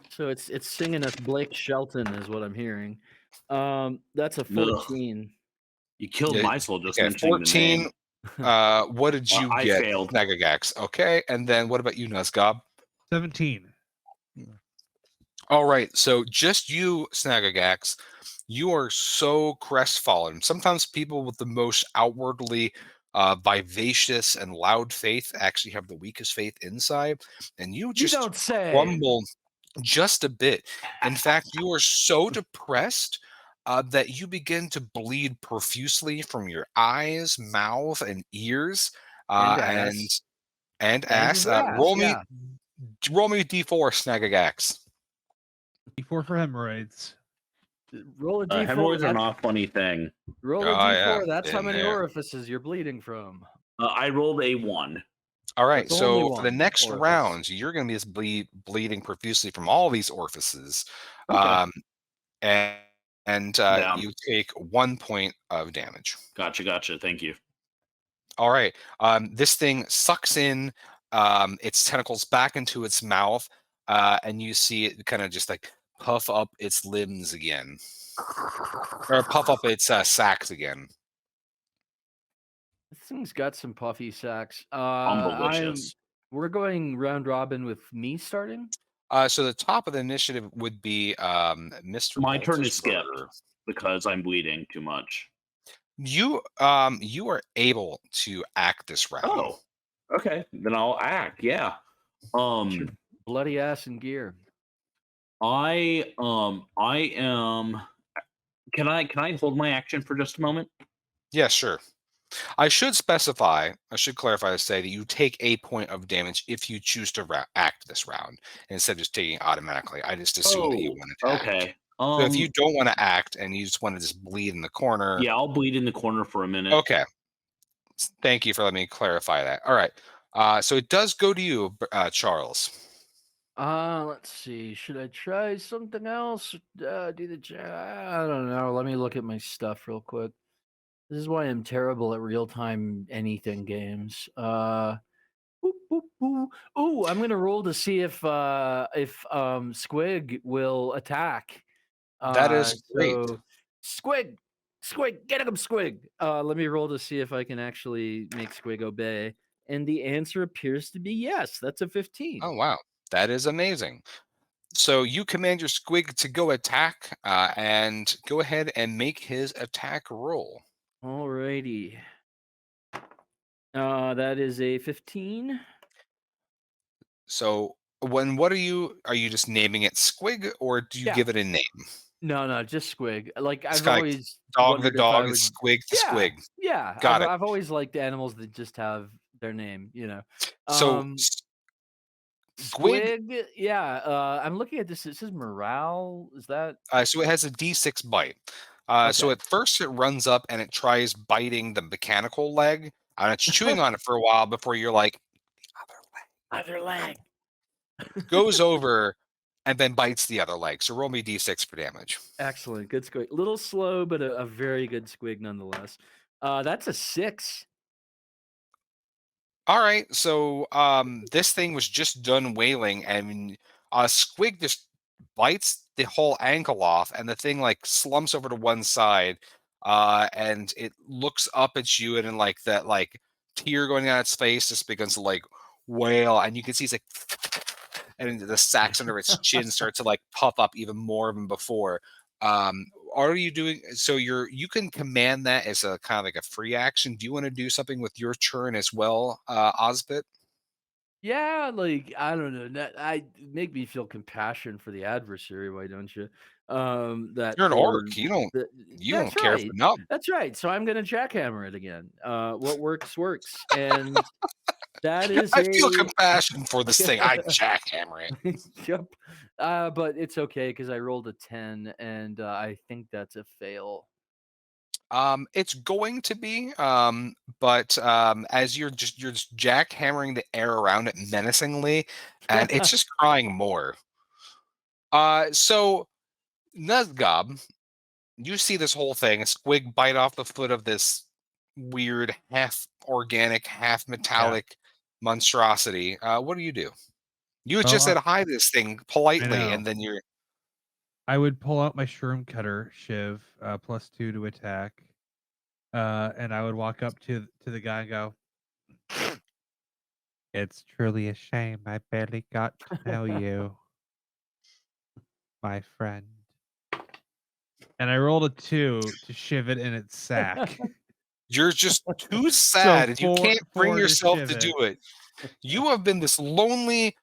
So it's singing us Blake Shelton is what I'm hearing. That's a Ugh. 14. You killed Yeah, my soul just okay, mentioning 14. the name. What did you I get, failed. Snagagax? Okay, and then what about you, Nuzgob? 17. All right, so just you, Snagagax, you are so crestfallen. Sometimes people with the most outwardly vivacious and loud faith actually have the weakest faith inside, and you You just don't say. crumble just a bit. In fact, you are so depressed that you begin to bleed profusely from your eyes, mouth, and ears, And and ass. and And ass. his ass, yeah. Roll me d4, Snagagax. D4 for hemorrhoids. Roll a d4. Hemorrhoids are not a funny thing. Roll a Oh, d4. yeah, That's how been many there. orifices you're bleeding from. I rolled a 1. All right, That's only so for the one next orifice. round, you're going to be just bleeding profusely from all these orifices, Okay. and Down. you take 1 point of damage. Gotcha. Thank you. All right, this thing sucks in its tentacles back into its mouth, and you see it kind of just like puff up its limbs again, or puff up its sacks again. This thing's got some puffy sacks. Umblicious. We're going round robin with me starting. So the top of the initiative would be Mr. My turn is skipped Burger. because I'm bleeding too much. You are able to act this round. Oh, okay. Then I'll act. Yeah. Bloody ass and gear. I am. Can I hold my action for just a moment? Yeah, sure. I should clarify to say that you take a point of damage if you choose to act this round instead of just taking it automatically. I just assume that you want to act. Okay. So if you don't want to act and you just want to just bleed in the corner. Yeah, I'll bleed in the corner for a minute. Okay. Thank you for letting me clarify that. All right. So it does go to you, Charles. Let's see. Should I try something else? Do the I don't know. Let me look at my stuff real quick. This is why I'm terrible at real-time anything games. Boop, boop, boop. Ooh, I'm gonna roll to see if Squig will attack. That is great. So, Squig, get him, Squig. Let me roll to see if I can actually make Squig obey. And the answer appears to be yes. That's a 15. Oh wow, that is amazing. So you command your Squig to go attack, and go ahead and make his attack roll. Alrighty. That is a 15. So what are you just naming it Squig, or do you Yeah. give it a name? No, just Squig. Like It's I've kinda like always dog the wondered if I dog, would. it's Squig the Yeah, Squig. yeah. Got it. I've always liked animals that just have their name. So Squig, Squig. Yeah. I'm looking at this. It says morale. Is that? so it has a D6 bite. So Okay. at first it runs up and it tries biting the mechanical leg, and it's chewing on it for a while before you're like, Other leg. goes over and then bites the other leg. So roll me D6 for damage. Excellent. Good Squig. A little slow, but a very good Squig nonetheless. That's a 6. All right, so this thing was just done wailing, and Squig just bites the whole ankle off, and the thing like slumps over to one side, and it looks up at you, and in like that like tear going down its face just begins to like wail, and you can see it's like, and the sacs under its chin start to like puff up even more than before. Are you doing so? You can command that as a kind of like a free action. Do you want to do something with your turn as well, Ozpit? Yeah, like I don't know. That I make me feel compassion for the adversary. Why don't you? That You're an poor. orc. You don't That's care for right. no. That's right. So I'm gonna jackhammer it again. What works works, and that is I feel compassion for this thing. I jackhammer it. Yep. But it's okay because I rolled a 10, and I think that's a fail. It's going to be, but as you're just jackhammering the air around it menacingly, and it's just crying more. So Nuzgob, you see this whole thing, a squig bite off the foot of this weird half organic, half metallic monstrosity. What do? You had just Well, said hi to this thing politely, know. and then you're I would pull out my shroom cutter shiv, +2 to attack, and I would walk up to the guy and go, "It's truly a shame I barely got to know you, my friend." And I rolled a 2 to shiv it in its sack. you're just too sad, and you can't bring 4 to yourself shiv to it. do it. You have been this lonely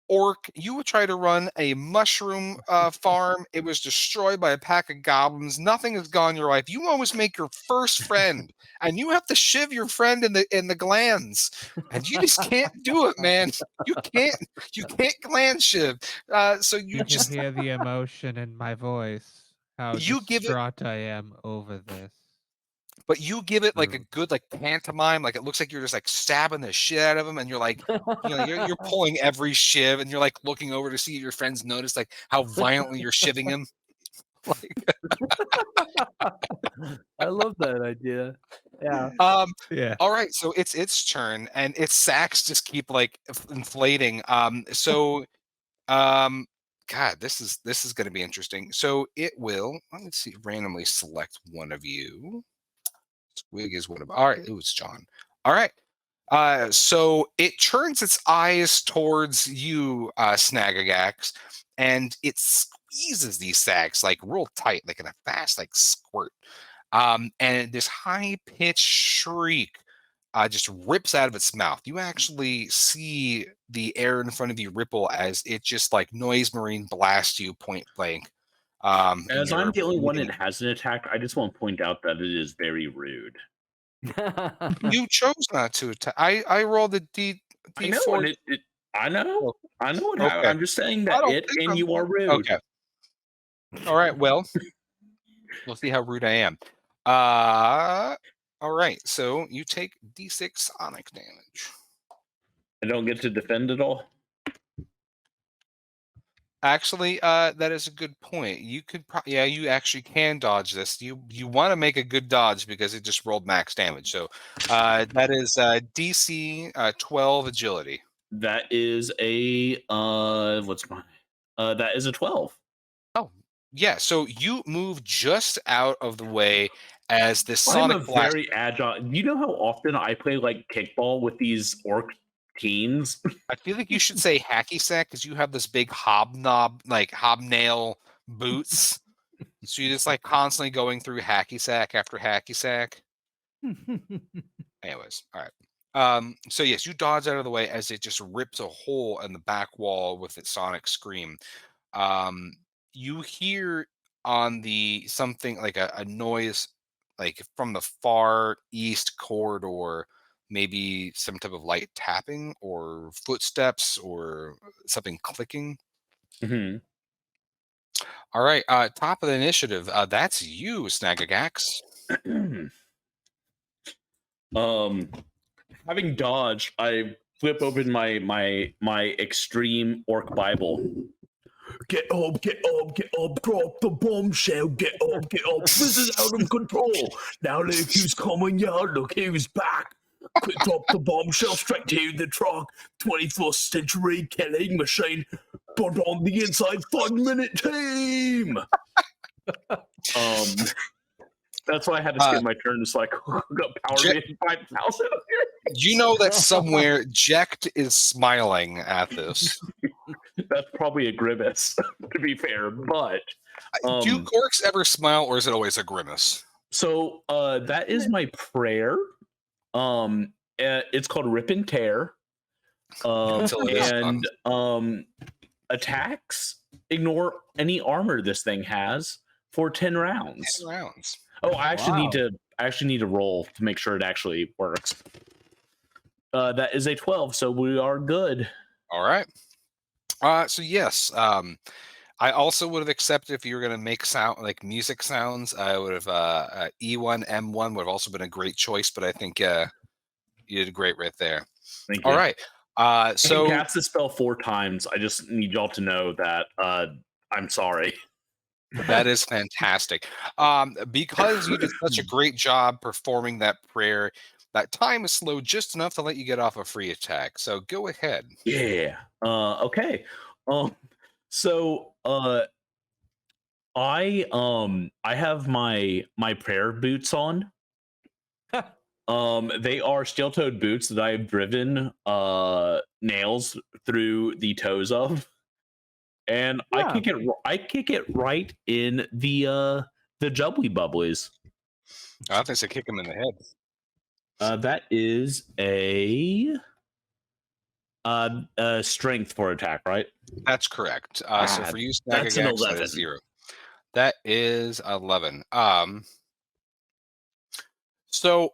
orc. You would try to run a mushroom farm. It was destroyed by a pack of goblins. Nothing has gone your life. You almost make your first friend, and you have to shiv your friend in the glands, and you just can't do it, man. You can't gland shiv. So You can hear the emotion in my voice. How You give it- distraught I am over this. but you give it like a True. good like pantomime, like it looks like you're just like stabbing the shit out of him, and you're like, you're pulling every shiv, and you're like looking over to see if your friends notice like how violently you're shivving him. Like, I love that idea. Yeah. Yeah. all right, so it's its turn, and its sacks just keep like inflating. God, this is going to be interesting. So it will. Let's see, randomly select one of you. Squig is one of. All right, it was John. All right. So it turns its eyes towards you, Snagagax, and it squeezes these sacs like real tight, like in a fast like squirt. And this high-pitched shriek just rips out of its mouth. You actually see the air in front of you ripple as it just like noise marine blasts you point blank. And As I'm you're the only one bleeding. that hasn't attacked, I just want to point out that it is very rude. You chose not to attack. I rolled a I know, D4. and I know, I know what Okay. I'm just saying I that don't it think and I'm- you are rude. Okay. All right. Well, we'll see how rude I am. All right. So you take D6 sonic damage. I don't get to defend at all. Actually, that is a good point. You could, yeah, you actually can dodge this. You want to make a good dodge because it just rolled max damage. So, that is DC 12 agility. That is a what's mine? That is a 12. Oh, yeah. So you move just out of the way as this I'm a sonic blast. very agile. You know how often I play like kickball with these orc teens? I feel like you should say hacky sack because you have this big hobnail boots. So you're just like constantly going through hacky sack after hacky sack. Anyways, all right. So yes, you dodge out of the way as it just rips a hole in the back wall with its sonic scream. You hear on the something like a noise like from the far east corridor, maybe some type of light tapping or footsteps or something clicking. Mhm. All right, top of the initiative. That's you, Snagagax. Having dodged, I flip open my extreme orc Bible. Get up, drop the bombshell, get up, this is out of control. Now look who's coming, yeah, look who's back. Quick drop the bombshell straight to the truck. 21st century killing machine, but on the inside 5-minute team. That's why I had to skip my turn. It's like got power Je- in 5,000. You know that somewhere Jekt is smiling at this. That's probably a grimace, to be fair. But do orcs ever smile, or is it always a grimace? so that is my prayer. It's called Rip and Tear. Until it is And attacks ignore any armor this thing has for 10 rounds. 10 rounds. Oh, I actually need to roll to make sure it actually works. That is a 12, so we are good. All right. So yes, I also would have accepted if you were going to make sound like music sounds. I would have E1, M1 would have also been a great choice, but I think you did great right there. Thank you. All right. So I can cast the spell 4 times. I just need y'all to know that I'm sorry. that is fantastic. Because you did such a great job performing that prayer, that time is slow just enough to let you get off a free attack. So go ahead. Yeah. Okay. So I have my prayer boots on. They are steel-toed boots that I have driven nails through the toes of. And Yeah. I kick it right in the jubbly bubblies. I think I kick him in the head. That is a strength for attack, right? That's correct. So for you, that's an Snagagax, that 11. is 0. That is 11. So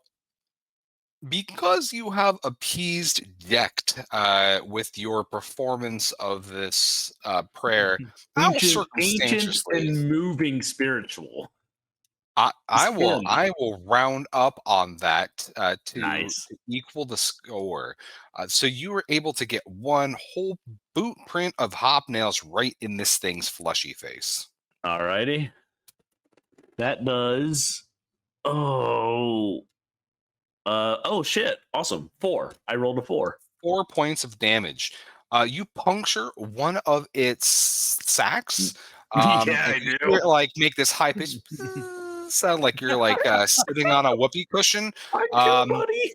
because you have appeased Jekt with your performance of this prayer, how Ancient circumstantially, and moving spiritual. I will round up on that to Nice. equal the score. So you were able to get one whole boot print of hobnails right in this thing's fleshy face. Alrighty. That does. Oh shit! Awesome. 4. I rolled a 4. 4 points of damage. You puncture one of its sacks. Yeah, I and you do. hear it, like make this high pitched sound like you're like sitting on a whoopee cushion. I'm good, buddy.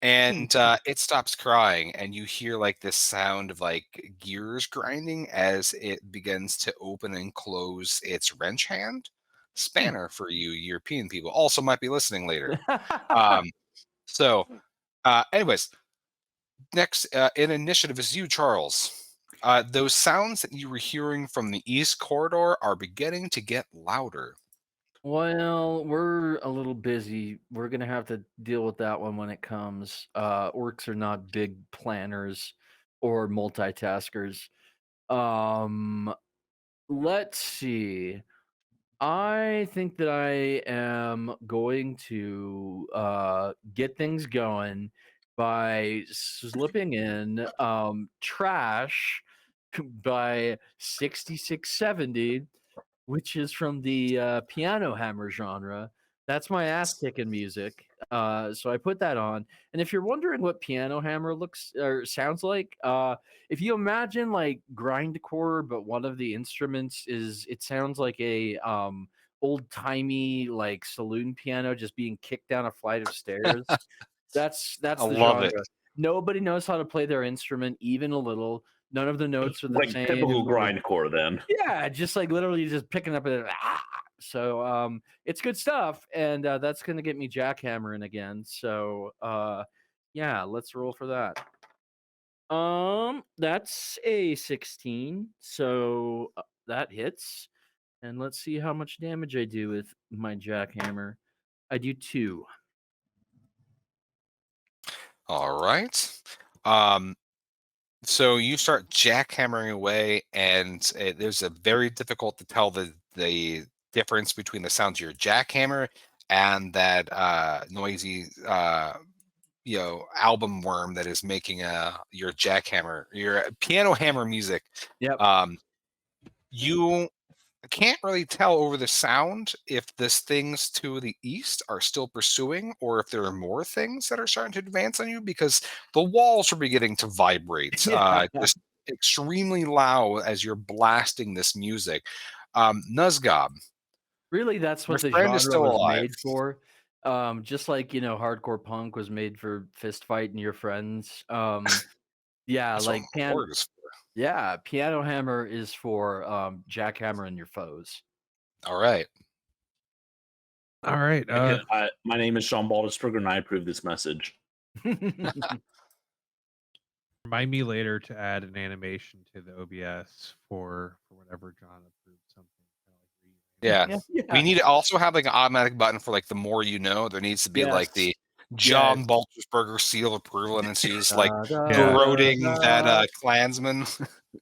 and it stops crying, and you hear like this sound of like gears grinding as it begins to open and close its wrench hand. Spanner for you European people also might be listening later. So anyways, next in initiative is you, Charles. Those sounds that you were hearing from the east corridor are beginning to get louder. Well, we're a little busy. We're gonna have to deal with that one when it comes. Orcs are not big planners or multitaskers. Let's see. I think that I am going to get things going by slipping in Trash by 6670, which is from the piano hammer genre. That's my ass kicking music. So I put that on. And if you're wondering what piano hammer looks or sounds like, if you imagine like grindcore, but one of the instruments is, it sounds like a old timey like saloon piano just being kicked down a flight of stairs. That's I the love genre. it. Nobody knows how to play their instrument even a little. None of the notes are the Like same. typical grindcore, then. Yeah, just like literally just picking up and so it's good stuff, and that's gonna get me jackhammering again. So yeah, let's roll for that. That's a 16, so that hits. And let's see how much damage I do with my jackhammer. I do 2. All right. So you start jackhammering away, and there's a very difficult to tell the difference between the sounds of your jackhammer and that noisy album worm that is making your jackhammer, your piano hammer music. Yep. You can't really tell over the sound if this things to the east are still pursuing or if there are more things that are starting to advance on you, because the walls are beginning to vibrate just extremely loud as you're blasting this music. Nuzgob, Really, that's your what the friend is genre still was alive. made for. Just like, hardcore punk was made for fist fighting your friends. Yeah, That's like what Borg is for. yeah, piano hammer is for jackhammering your foes. All right. All right. My name is Sean Baldisberger, and I approve this message. Remind me later to add an animation to the OBS for whatever John approved something. Yeah. We need to also have like an automatic button for like the more you know. There needs to be like the John Baltersberger seal of approval, and it's just like corroding that Klansman.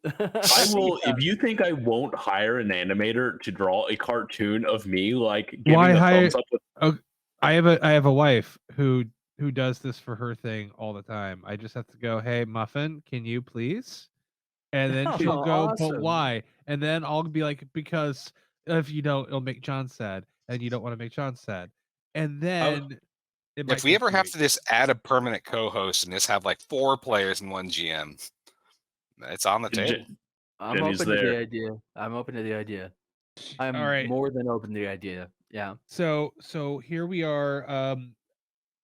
I will. If you think I won't hire an animator to draw a cartoon of me, like giving Why the hire? thumbs up with, I have a wife who does this for her thing all the time. I just have to go, hey Muffin, can you please? And then she'll go, but why? And then I'll be like, because if you don't, it'll make John sad, and you don't want to make John sad. And then if we ever have to just add a permanent co-host and just have like 4 players and 1 GM, it's on the table. I'm open to the idea. I'm open to the idea. I'm more than open to the idea. Yeah. So here we are.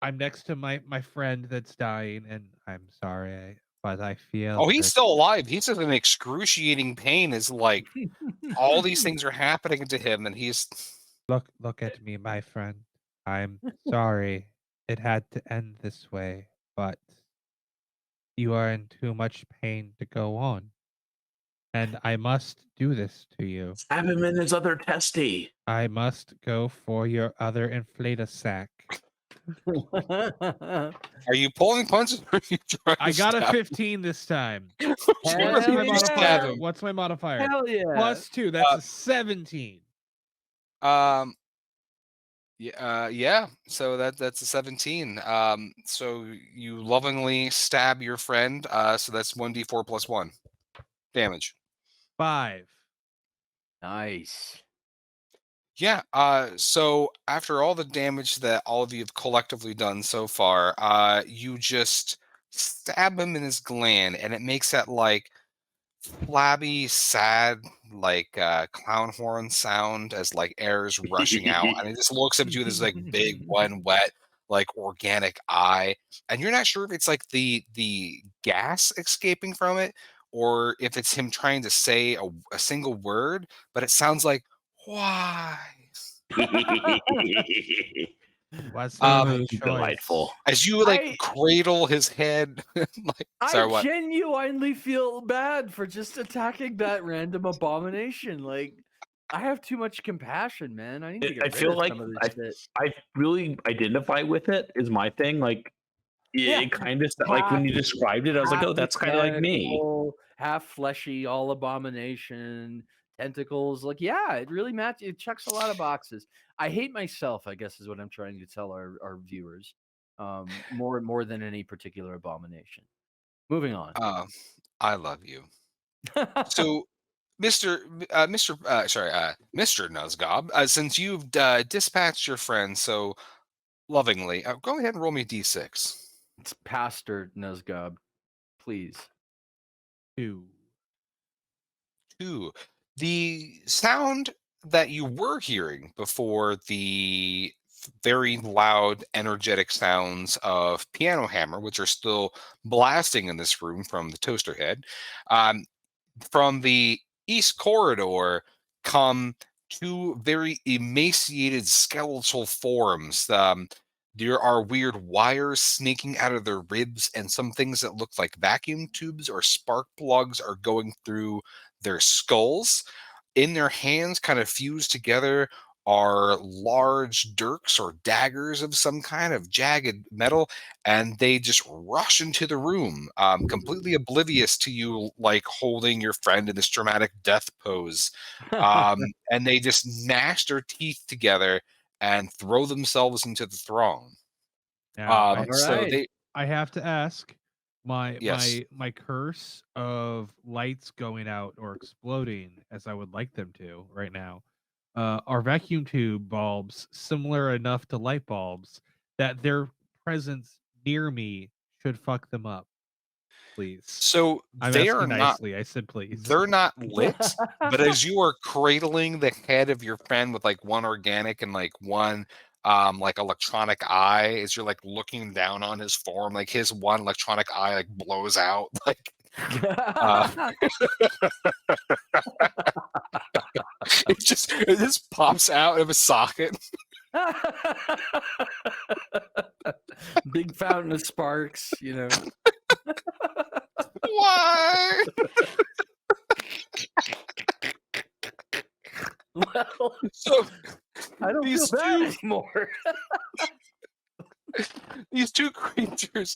I'm next to my friend that's dying, and I'm sorry, but I feel. Oh, he's still alive. He's in an excruciating pain. Is like all these things are happening to him, and he's look at me, my friend. I'm sorry it had to end this way, but you are in too much pain to go on. And I must do this to you. Have him in his other testy. I must go for your other inflator sack. Are you pulling punches? Or are you trying I got a 15 this time. What's my modifier? Hell yeah. +2. That's a 17. Yeah. So that's a 17. So you lovingly stab your friend. So that's 1d4 + 1 damage. 5. Nice. Yeah. So after all the damage that all of you have collectively done so far, you just stab him in his gland, and it makes that like flabby, sad, like clown horn sound as like air is rushing out, and it just looks up at you with this like big, one wet like organic eye, and you're not sure if it's like the gas escaping from it or if it's him trying to say a single word, but it sounds like why. Wasn't my Oh, choice. delightful. As you like I- cradle his head, like sorry, I what? genuinely feel bad for just attacking that random abomination. Like, I have too much compassion, man. I need to get I rid feel of like some of this shit. I really identify with it is my thing. Like Yeah. it kind of like when you described it, I was like, half oh, that's kind of like me. mechanical, half fleshy, all abomination, tentacles. Like, yeah, it really matches. It checks a lot of boxes. I hate myself, I guess, is what I'm trying to tell our viewers. More than any particular abomination. Moving on. I love you. So, Mr. Mr. Nuzgob, since you've dispatched your friend so lovingly, go ahead and roll me d6. It's Pastor Nuzgob, please. 2. 2. The sound that you were hearing before the very loud, energetic sounds of piano hammer, which are still blasting in this room from the toaster head, um, from the east corridor come two very emaciated skeletal forms. There are weird wires snaking out of their ribs, and some things that look like vacuum tubes or spark plugs are going through their skulls. In their hands, kind of fused together, are large dirks or daggers of some kind of jagged metal, and they just rush into the room, completely oblivious to you, like holding your friend in this dramatic death pose. And they just gnash their teeth together and throw themselves into the throng. Now, So Alright. they, I have to ask, my yes. my curse of lights going out or exploding, as I would like them to right now, are vacuum tube bulbs similar enough to light bulbs that their presence near me should fuck them up? Please. So I'm they asking are not nicely. I said please. they're not lit, but as you are cradling the head of your friend with like one organic and like one like electronic eye, as you're like looking down on his form, like his one electronic eye like blows out, like uh it just pops out of a socket. Big fountain of sparks, you know. Why? Well, So I don't feel these bad two anymore. these two creatures,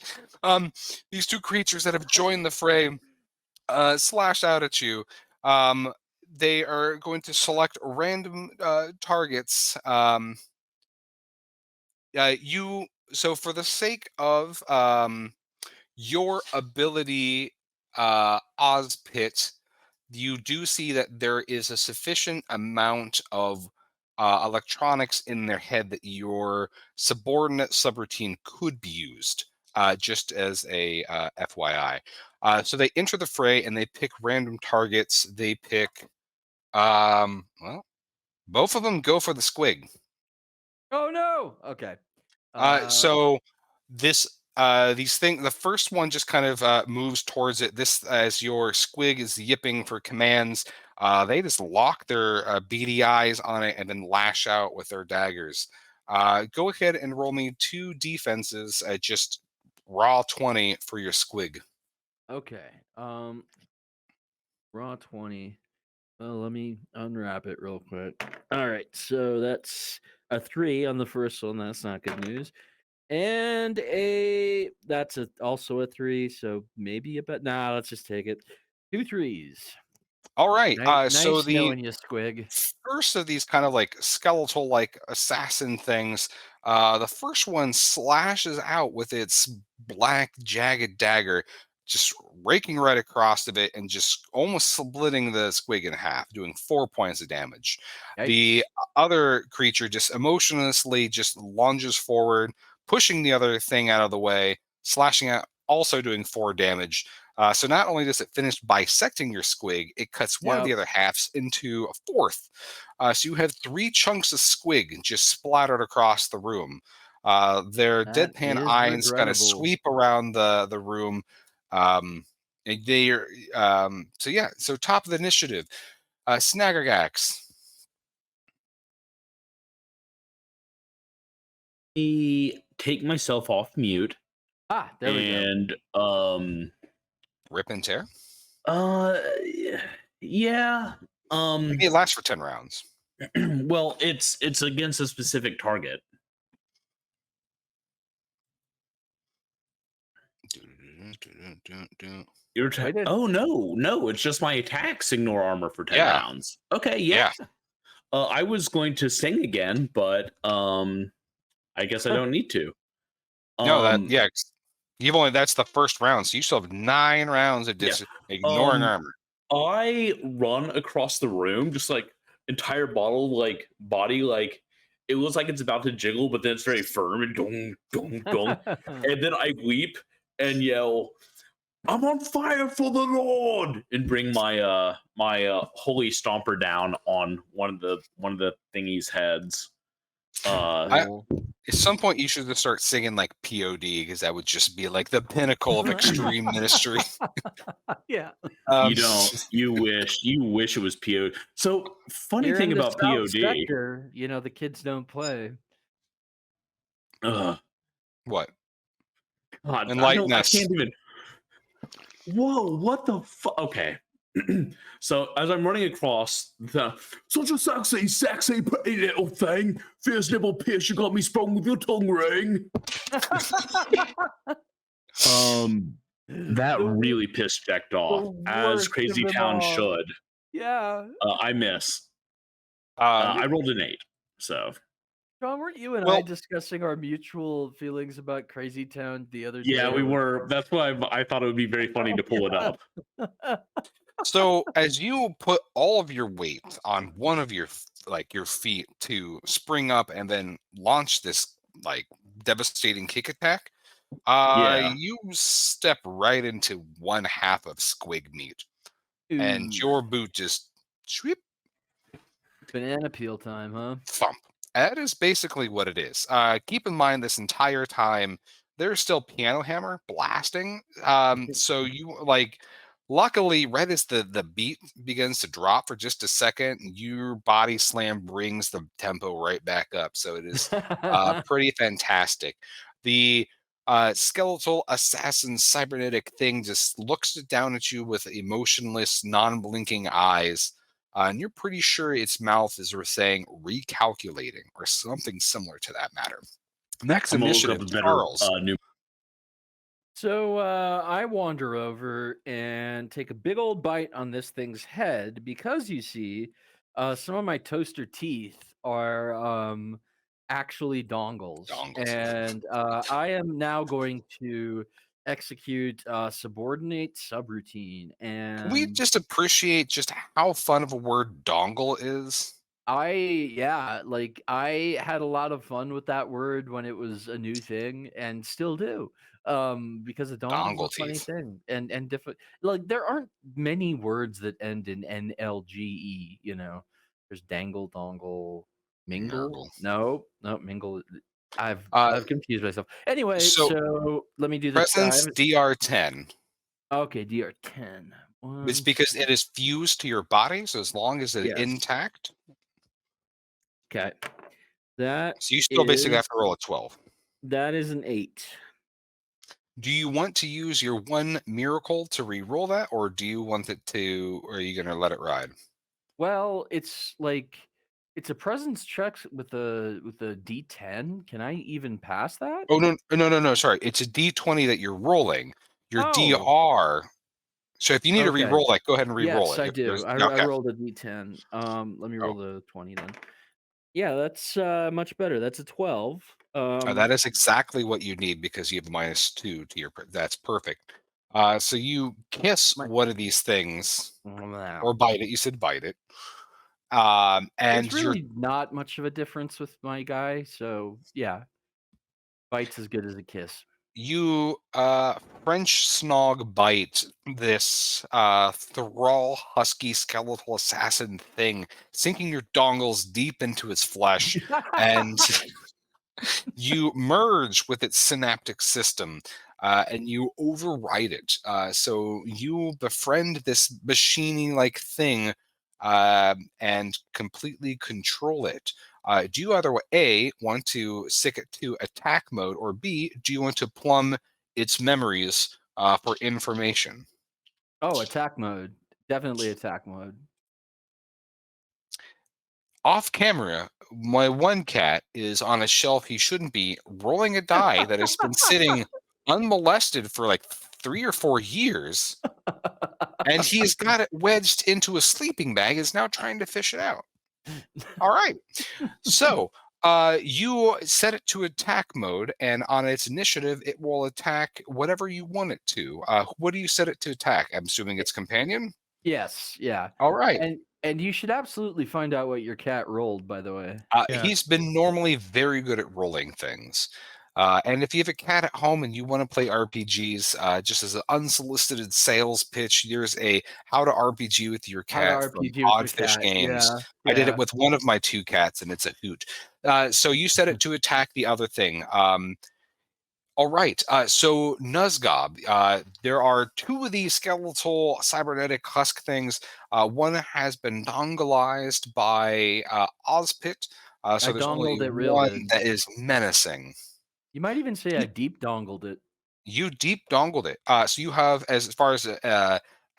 these two creatures that have joined the fray, slash out at you. They are going to select random targets. So for the sake of your ability, Ozpit, you do see that there is a sufficient amount of electronics in their head that your subordinate subroutine could be used, just as a FYI. So they enter the fray and they pick random targets. They pick, well, both of them go for the squig. Oh no. Okay. So this these things, the first one just kind of moves towards it. This, as your squig is yipping for commands, they just lock their beady eyes on it and then lash out with their daggers. Go ahead and roll me 2 defenses at just raw 20 for your squig. Okay. Raw 20. Well, let me unwrap it real quick. All right. So that's a 3 on the first one. That's not good news. And that's also a 3. So maybe a bit. Nah, let's just take it. 2 3s. All right. So Nice the knowing you, Squig. first of these kind of like skeletal like assassin things, the first one slashes out with its black jagged dagger, just raking right across of it and just almost splitting the squig in half, doing 4 points of damage. The Yikes. other creature just emotionlessly just lunges forward, pushing the other thing out of the way, slashing out, also doing 4 damage. So not only does it finish bisecting your squig, it cuts one of the Yep. other halves into a fourth. So you have 3 chunks of squig just splattered across the room. Their That deadpan is eyes kind of regrettable. sweep around the room. And they're so yeah. So top of the initiative, Snaggergax. Me take myself off mute Ah, there we go. and Rip and tear. yeah. Maybe it lasts for 10 rounds. Well, it's against a specific target. Your Wait, it- oh no, it's just my attacks ignore armor for 10 Yeah. rounds. Okay, yeah. I was going to sing again, but I guess I don't need to. No, you've only that's the first round, so you still have 9 rounds of just ignoring armor. I run across the room, just like entire body, like it looks like it's about to jiggle, but then it's very firm and dong, dong, dong. And then I weep and yell, "I'm on fire for the Lord!" and bring my my holy stomper down on one of the thingy's heads. At some point, you should just start singing like POD, because that would just be like the pinnacle of extreme ministry. Yeah. You don't. You wish it was POD. So funny You're thing in the about South POD. sector, you know, the kids don't play. What? God, Enlighten I us. can't even. Whoa! What the fuck? Okay. So as I'm running across the such a sexy, pretty little thing, fierce nipple pierce, you got me sprung with your tongue ring. That The- really pissed Jacked off, as worst Crazy of them Town all. should. Yeah. I miss. I rolled an 8, so. John, weren't you and I discussing our mutual feelings about Crazy Town the other day? Yeah, we were. That's why I thought it would be very funny to pull it up. So as you put all of your weight on one of your feet to spring up and then launch this like devastating kick attack, you step right into one half of squig meat, and your boot just sweep. Banana peel time, huh? Thump. That is basically what it is. Keep in mind, this entire time there's still piano hammer blasting. So you luckily, right as the beat begins to drop for just a second, your body slam brings the tempo right back up. So it is pretty fantastic. The skeletal assassin cybernetic thing just looks down at you with emotionless, non-blinking eyes. And you're pretty sure its mouth is saying recalculating or something similar to that matter. Next initiative, Charles. So I wander over and take a big old bite on this thing's head because you see, some of my toaster teeth are actually dongles. And I am now going to execute subordinate subroutine. And Can we just appreciate just how fun of a word dongle is? I had a lot of fun with that word when it was a new thing, and still do, because a dongle is a funny thing, and different. Like there aren't many words that end in NLGE. You know, there's dangle, dongle, mingle. No, mingle. I've confused myself. Anyway, so let me do this. Presence DR10. Okay, DR10. It's because it is fused to your body, so as long as it's intact. Okay. So you still basically have to roll a 12. That is an 8. Do you want to use your one miracle to re-roll that, or do you want it to, or are you going to let it ride? Well, it's a presence check with a D10. Can I even pass that? Oh no! Sorry, it's a D20 that you're rolling. Your DR. So if you need to re-roll that, go ahead and re-roll it. Yes, I do. I rolled a D10. Let me roll the 20 then. Yeah, that's much better. That's a 12. That is exactly what you need because you have -2 to your. That's perfect. So you kiss one of these things or bite it. You said bite it. And there's really not much of a difference with my guy. So yeah, bite's as good as a kiss. You French snog bite this thrall husky skeletal assassin thing, sinking your dongles deep into its flesh and You merge with its synaptic system, and you override it. So you befriend this machiney-like thing, and completely control it. Do you either A, want to stick it to attack mode, or B, do you want to plumb its memories for information? Oh, attack mode. Definitely attack mode. Off camera, my one cat is on a shelf he shouldn't be, rolling a die that has been sitting unmolested for like 3 or 4 years, and he's got it wedged into a sleeping bag, is now trying to fish it out. All right. So you set it to attack mode, and on its initiative, it will attack whatever you want it to. What do you set it to attack? I'm assuming it's companion. Yes, yeah. All right. And you should absolutely find out what your cat rolled, by the way. Yeah. He's been normally very good at rolling things. And if you have a cat at home and you want to play RPGs, just as an unsolicited sales pitch, there's a How to RPG with Your How to Cat from RPG with your Oddfish cat, Games. yeah, I did yeah. it with one of my 2 cats, and it's a hoot. So you set it to attack the other thing. All right. So Nuzgob, there are 2 of these skeletal cybernetic husk things. One has been dongleized by Ozpit. So I there's only dongled it real one good. that is menacing. You might even say I deep dongled it. You deep dongled it. So you have, as far as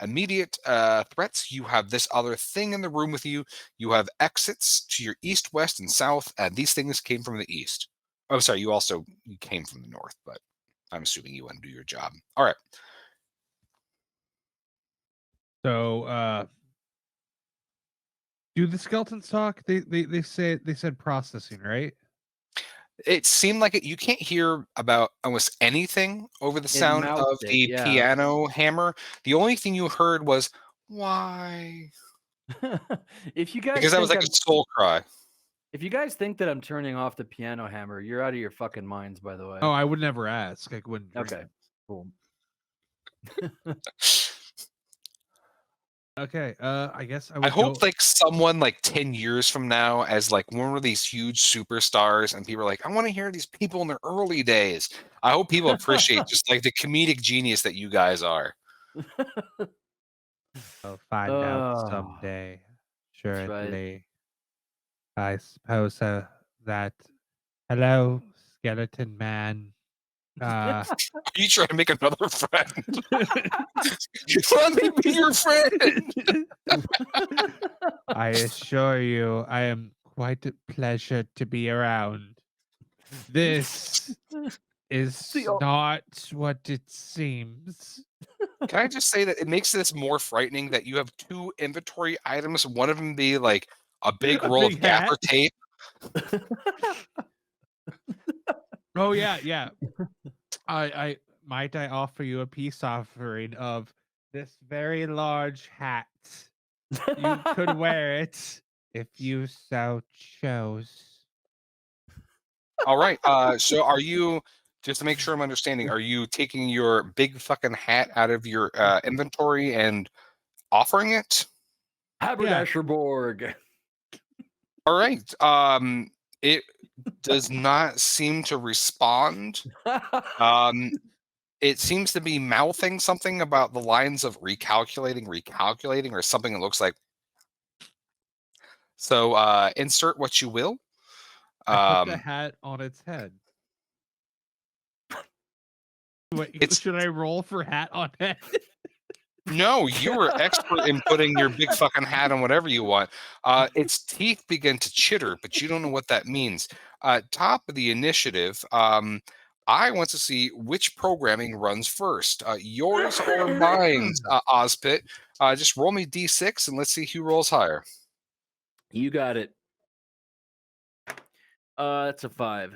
immediate threats, you have this other thing in the room with you. You have exits to your east, west, and south. And these things came from the east. Oh, sorry. You came from the north, but I'm assuming you want to do your job. All right. So, do the skeletons talk? They said processing, right? It seemed like it. You can't hear about almost anything over the sound of mouthed it, the yeah. piano hammer. The only thing you heard was why, If you guys because that was think like a soul cry. if you guys think that I'm turning off the piano hammer, you're out of your fucking minds, by the way. Oh, I would never ask. I wouldn't. Drink Okay, it. cool. Okay. I guess I would I hope go. like someone like 10 years from now as like one of these huge superstars, and people are like, I want to hear these people in their early days. I hope people appreciate just like the comedic genius that you guys are. I'll find out someday. That's right. Surely. I suppose that. Hello, skeleton man. Are you trying to make another friend? Let me be your friend. I assure you, I am quite a pleasure to be around. This is not what it seems. Can I just say that it makes this more frightening that you have 2 inventory items, one of them be like a big roll of big hat? gaffer tape. Oh yeah. I might I offer you a peace offering of this very large hat. You could wear it if you so chose. All right. So are you, just to make sure I'm understanding, are you taking your big fucking hat out of your inventory and offering it? Haberdasher Borg. All right. It does not seem to respond. It seems to be mouthing something about the lines of recalculating, or something that looks like. So insert what you will. I put the hat on its head. Wait, should I roll for hat on head? No, you were expert in putting your big fucking hat on whatever you want. Its teeth begin to chitter, but you don't know what that means. Top of the initiative, I want to see which programming runs first, yours or mine, Ozpit. Just roll me d6 and let's see who rolls higher. You got it. It's a 5.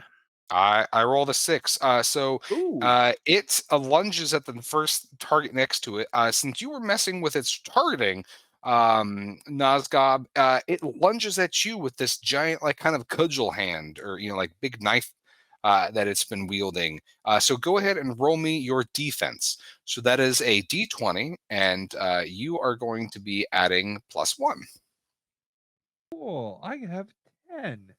I rolled a 6. So Ooh. it lunges at the first target next to it. Since you were messing with its targeting, Nozgob, it lunges at you with this giant, like, kind of cudgel hand, or like big knife that it's been wielding. So go ahead and roll me your defense. So that is a d20, and you are going to be adding +1. Cool. I have 10.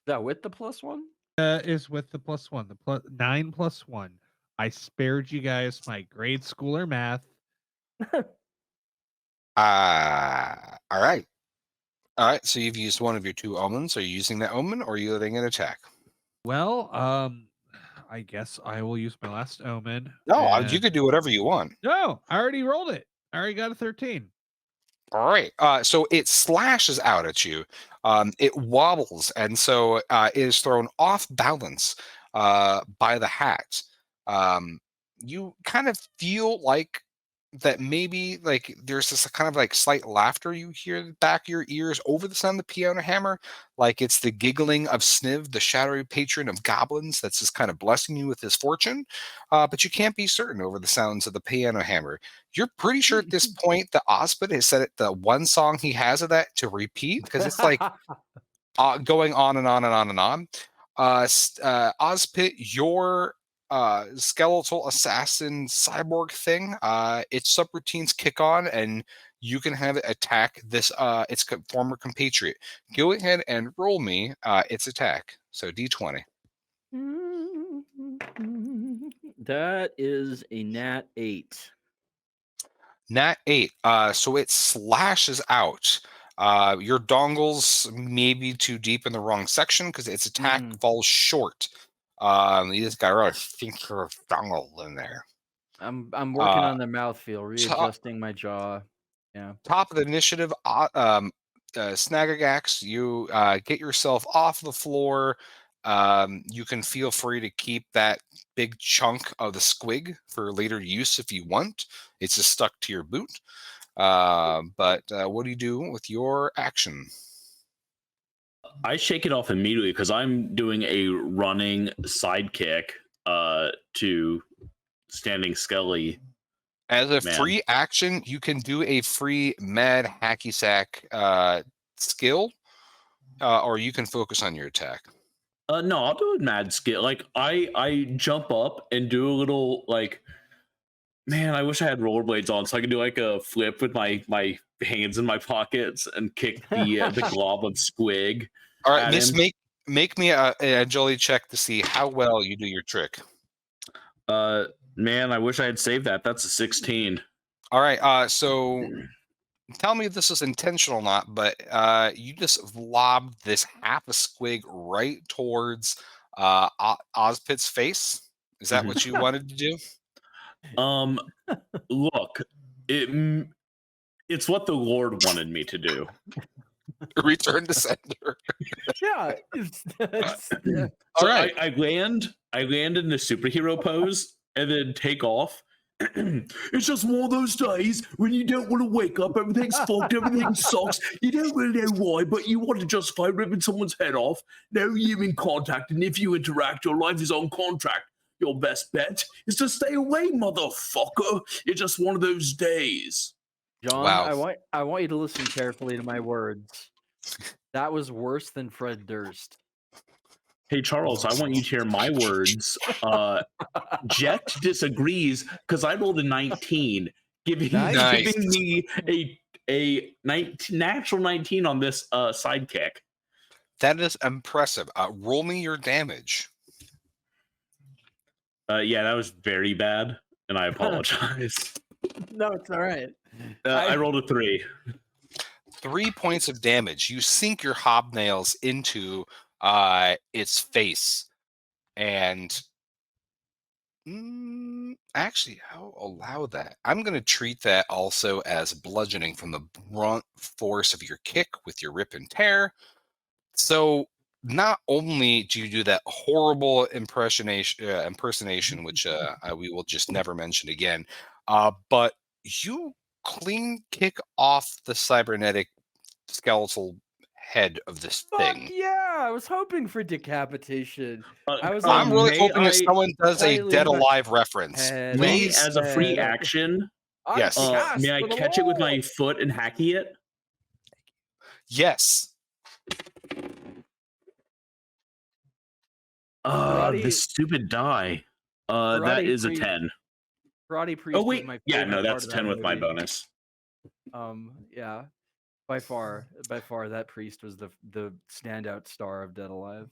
that with the +1? Is with the +1. The 9 + 1. I spared you guys my grade schooler math. All right. All right. So you've used one of your 2 omens. Are you using that omen, or are you letting it attack? Well, I guess I will use my last omen. No, you and- could do whatever you want. No, I already rolled it. I already got a 13. All right. So it slashes out at you. It wobbles, and so it is thrown off balance by the hat. You kind of feel like that maybe like there's this kind of like slight laughter you hear in the back of your ears over the sound of the piano hammer, like it's the giggling of Sniv, the shadowy patron of goblins, that's just kind of blessing you with his fortune. But you can't be certain over the sounds of the piano hammer. You're pretty sure at this point that Ospit has set it the one song he has of that to repeat, because it's like going on and on and on and on. Ospit, your skeletal assassin cyborg thing, its subroutines kick on, and you can have it attack this its former compatriot. Go ahead and roll me its attack. So D20. That is a nat 8. Nat 8. So it slashes out. Your dongle's maybe too deep in the wrong section because its attack falls short. You just got to think your dongle in there. I'm working on the mouthfeel, readjusting my jaw. Yeah. Top of the initiative, Snagagax, you get yourself off the floor. You can feel free to keep that big chunk of the squig for later use if you want. It's just stuck to your boot. But what do you do with your action? I shake it off immediately because I'm doing a running sidekick to Standing Skelly. As a Man. free action, you can do a free mad hacky sack skill, or you can focus on your attack. No, I'll do a mad skill. Like I jump up and do a little like, man, I wish I had rollerblades on so I could do like a flip with my hands in my pockets and kick the glob of squig. All right, Miss, make me an agility check to see how well you do your trick. Man, I wish I had saved that. That's a 16. All right, so tell me if this is intentional or not, but you just lobbed this half a squig right towards Ozpit's face. Is that what you wanted to do? Look, it's what the Lord wanted me to do. Return to sender. Yeah. So right. I land in the superhero pose and then take off. It's just one of those days when you don't want to wake up, everything's fucked, everything sucks. You don't really know why, but you want to justify ripping someone's head off. Now you're in contact, and if you interact, your life is on contract. Your best bet is to stay away, motherfucker. It's just one of those days. John, Wow. I want you to listen carefully to my words. That was worse than Fred Durst. Hey, Charles, I want you to hear my words. Jet disagrees because I rolled a 19, giving me a natural 19 on this sidekick. That is impressive. Roll me your damage. Yeah, that was very bad, and I apologize. No, it's all right. I rolled a 3. 3 points of damage. You sink your hobnails into its face, and actually, I'll allow that. I'm going to treat that also as bludgeoning from the brunt force of your kick with your rip and tear. So not only do you do that horrible impersonation, which we will just never mention again, but you clean kick off the cybernetic skeletal head of this thing. Yeah, I was hoping for decapitation. I'm really hoping that someone does a Dead Alive reference. May, as a free action, yes. May I catch it with my foot and hacky it? Yes. The stupid die. That is a 10. Karate Priest. Oh wait, my yeah, no, favorite that's part 10 of that with my movie. bonus. Yeah. By far, that priest was the standout star of Dead Alive.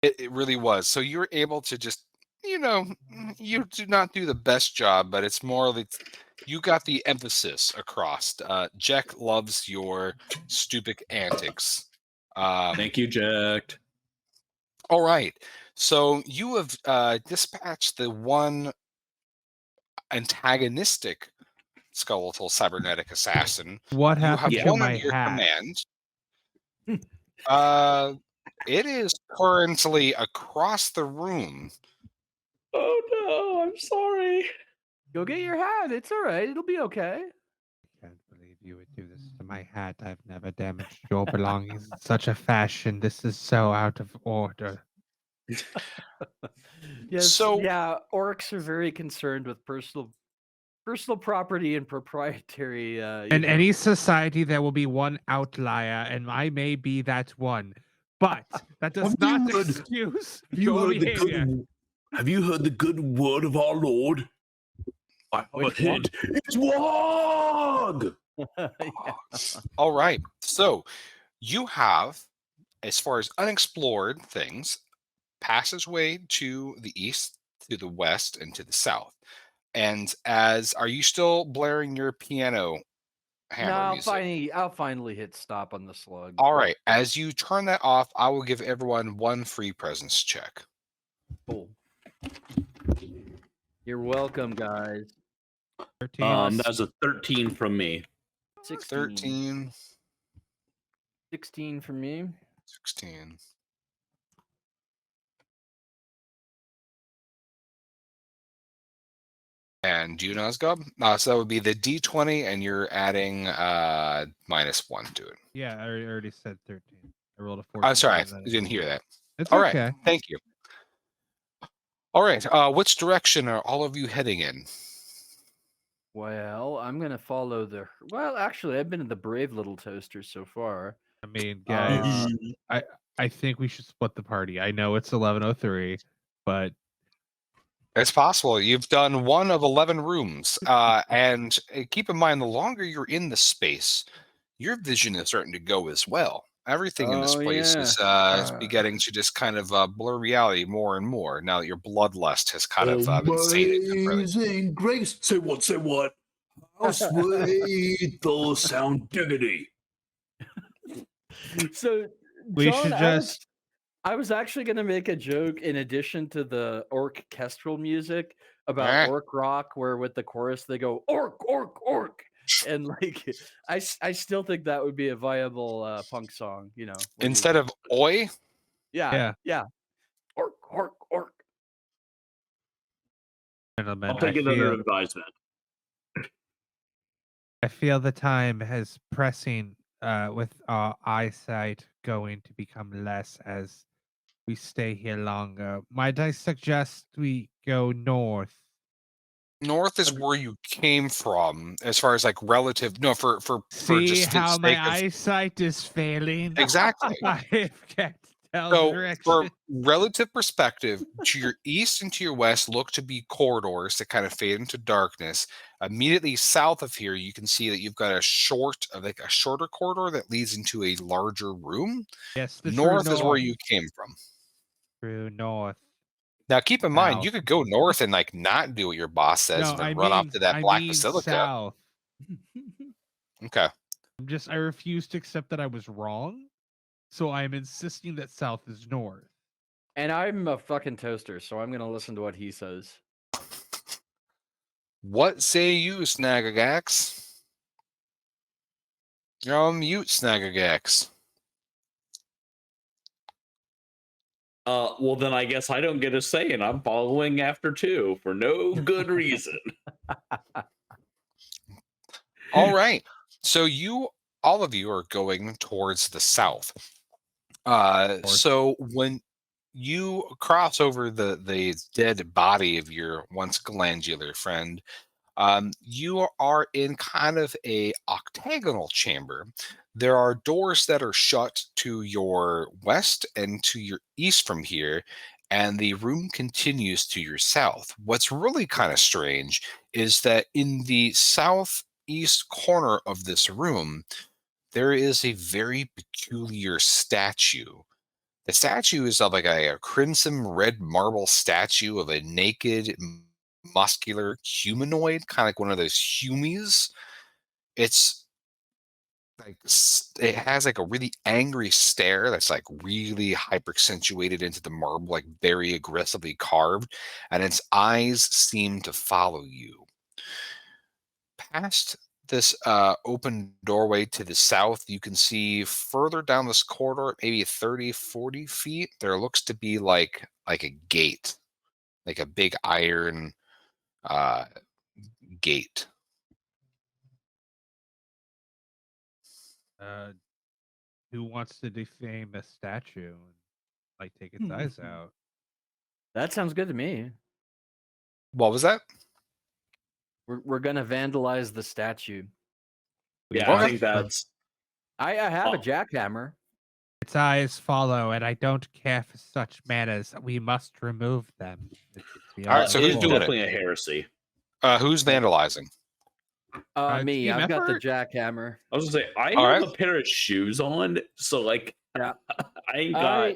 It really was. So you were able to just, you do not do the best job, but it's more like you got the emphasis across. Jack loves your stupid antics. Thank you, Jack. All right. So you have dispatched the one antagonistic skeletal cybernetic assassin. What You have happened to one my under your hat? command. It is currently across the room. Oh no, I'm sorry. Go get your hat. It's all right. It'll be okay. Can't believe you would do this to my hat. I've never damaged your belongings in such a fashion. This is so out of order. Yes. So- yeah, orcs are very concerned with personal property and proprietary. In any society, there will be one outlier, and I may be that one. But that does Have not you heard- excuse Have you your heard the behavior. good? Have you heard the good word of our Lord? I have a Which one? hint. It's Wog. yeah. All right. So you have, as far as unexplored things, passageway to the east, to the west, and to the south. And are you still blaring your piano hammer No, music? I'll finally hit stop on the slug. All right. As you turn that off, I will give everyone one free presence check. Cool. You're welcome, guys. 13. That's a 13 from me. 13, 16 for me. 16. And do you know Gob? So that would be the D20, and you're adding -1 to it. Yeah, I already said 13. I rolled a 14. I'm sorry, I didn't hear that. It's All okay. right, thank you. All right, which direction are all of you heading in? Well, I'm gonna follow the. Well, actually, I've been in the brave little toaster so far. I mean, guys, I think we should split the party. I know it's 11:03, but It's possible. You've done one of 11 rooms. And keep in mind, the longer you're in the space, your vision is starting to go as well. Everything in this Oh, place yeah. is beginning to just kind of blur reality more and more now that your bloodlust has kind of been sated. Amazing grace. Say what? Say what? How sweet the sound diggity. So we John, should just. I was actually going to make a joke in addition to the orchestral music about Eh. orc rock, where with the chorus they go orc, orc, orc, and like I still think that would be a viable punk song. You know, when you- Instead of oi, yeah, orc, orc, orc. Gentlemen, I'll take it under advisement. I feel the time has pressing with our eyesight going to become less as we stay here longer. Might I suggest we go north? north is where you came from, as far as like relative. No, for See just the how my sake of- eyesight is failing? Exactly. I can't tell So, direction. for relative perspective, to your east and to your west look to be corridors that kind of fade into darkness. Immediately south of here, you can see that you've got a shorter corridor that leads into a larger room. Yes, the North true is where north. you came from. True north. Now, keep in mind, you South. could go north and like not do what your boss says, No, and then I run off to that I black mean basilica. south. Okay. I refuse to accept that I was wrong, so I'm insisting that south is north. And I'm a fucking toaster, so I'm gonna listen to what he says. What say you, Snagagax? You're on mute, Snagagax. Well, then I guess I don't get a say, and I'm following after too for no good reason. All right. So all of you are going towards the south. So when you cross over the dead body of your once glandular friend, you are in kind of a octagonal chamber. There are doors that are shut to your west and to your east from here, and the room continues to your south. What's really kind of strange is that in the southeast corner of this room, there is a very peculiar statue. The statue is of like a crimson red marble statue of a naked, muscular humanoid, kind of like one of those humies. It's like it has like a really angry stare that's like really hyper accentuated into the marble, like very aggressively carved, and its eyes seem to follow you. Past this open doorway to the south, you can see further down this corridor, maybe 30-40 feet, there looks to be like a gate, like a big iron uh gate. Uh, who wants to defame a statue and like take its eyes out? That sounds good to me. What was that? We're gonna vandalize the statue. Yeah, I Okay. think that's. I have a Oh. jackhammer. Its eyes follow, and I don't care for such manners. We must remove them. It's beyond All right, so It who's is doing it? definitely a heresy. Who's vandalizing? Me, team I've got the effort? jackhammer. I was gonna say I All have right. a pair of shoes on, so like Yeah. I ain't got.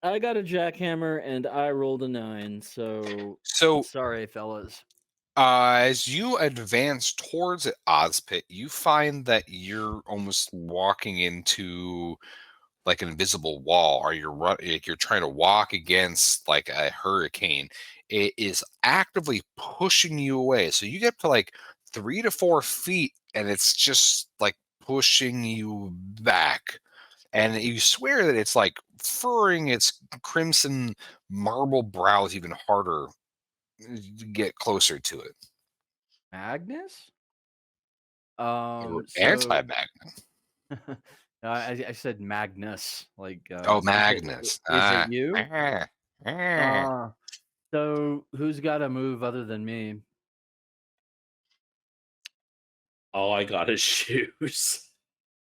I got a jackhammer and I rolled a 9. So So sorry, fellas. as you advance towards Ozpit, you find that you're almost walking into like an invisible wall, or like you're trying to walk against like a hurricane. It is actively pushing you away. So you get to like 3 to 4 feet, and it's just like pushing you back. And you swear that it's like furrowing its crimson marble brows even harder to get closer to it. Magnus? Or So anti-magnet. I said Magnus. Like Oh, is Magnus. it you? Ah. So who's got to move other than me? All I got is shoes.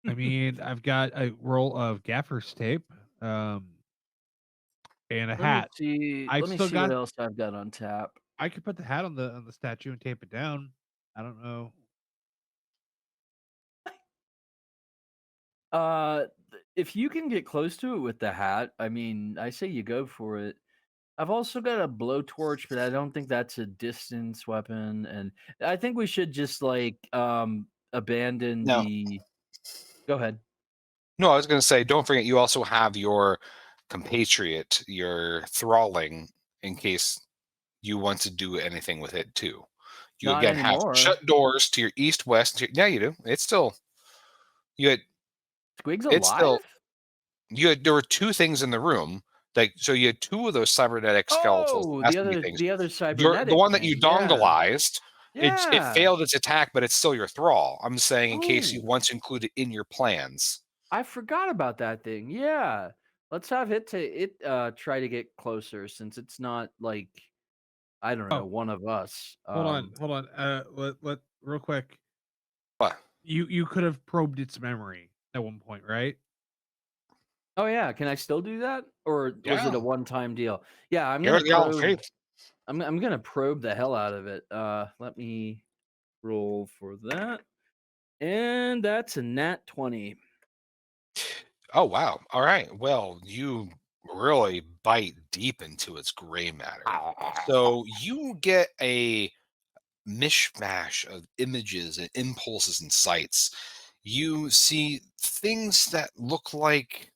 I mean, I've got a roll of gaffer's tape, and a hat. Let me I've see still got. what else I've got on tap. I could put the hat on the statue and tape it down. I don't know. If you can get close to it with the hat, I mean, I say you go for it. I've also got a blowtorch, but I don't think that's a distance weapon, and I think we should just like abandon No. the. Go ahead. No, I was going to say, don't forget, you also have your compatriot, your thralling, in case you want to do anything with it too. You Not again anymore. have shut doors to your east, west. Yeah, you do. It's still you had. Squig's It's alive. still you had. There were 2 things in the room. Like so, you had 2 of those cybernetic skeletals. Oh, Has the to be other things. the other cybernetic. The one that you thing, yeah. dongalized. It Yeah. failed its attack, but it's still your thrall. I'm saying in case you Oh. want to include it in your plans. I forgot about that thing. Yeah. Let's have it try to get closer since it's not like I don't know, Oh. one of us. Hold on. Let real quick. What? You could have probed its memory at one point, right? Oh yeah, can I still do that, or was it Yeah. a one-time deal? Yeah, I'm You're gonna the old probe. faith. I'm gonna probe the hell out of it. Let me roll for that, and that's a nat 20. Oh wow! All right. Well, you really bite deep into its gray matter. So you get a mishmash of images and impulses and sights. You see things that look like,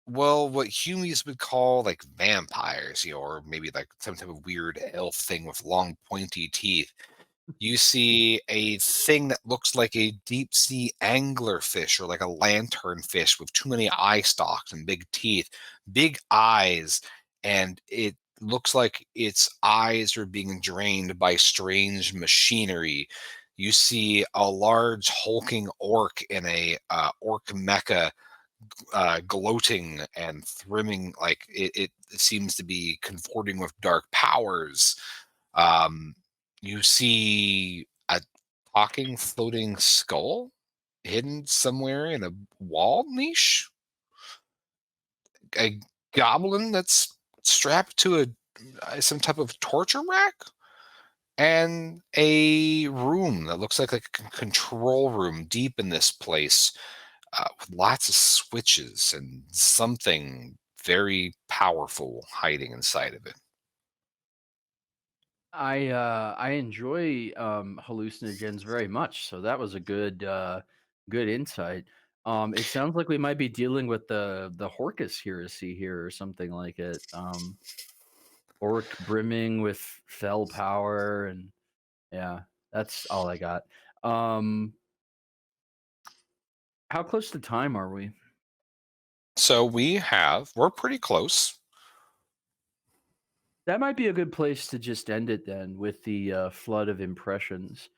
well, what humans would call like vampires, or maybe like some type of weird elf thing with long pointy teeth. You see a thing that looks like a deep sea anglerfish, or like a lanternfish with too many eye stalks and big teeth, big eyes, and it looks like its eyes are being drained by strange machinery. You see a large hulking orc in a orc mecha, gloating and thrimming, like it seems to be conforting with dark powers. You see a talking floating skull hidden somewhere in a wall niche. A goblin that's strapped to some type of torture rack. and a room that looks like a control room deep in this place, with lots of switches and something very powerful hiding inside of it. I enjoy hallucinogens very much, so that was a good insight. It sounds like we might be dealing with the Horcus heresy here or something like it. Orc brimming with fell power, and yeah, that's all I got. Um, how close to time are we? So we're pretty close. That might be a good place to just end it then with the flood of impressions.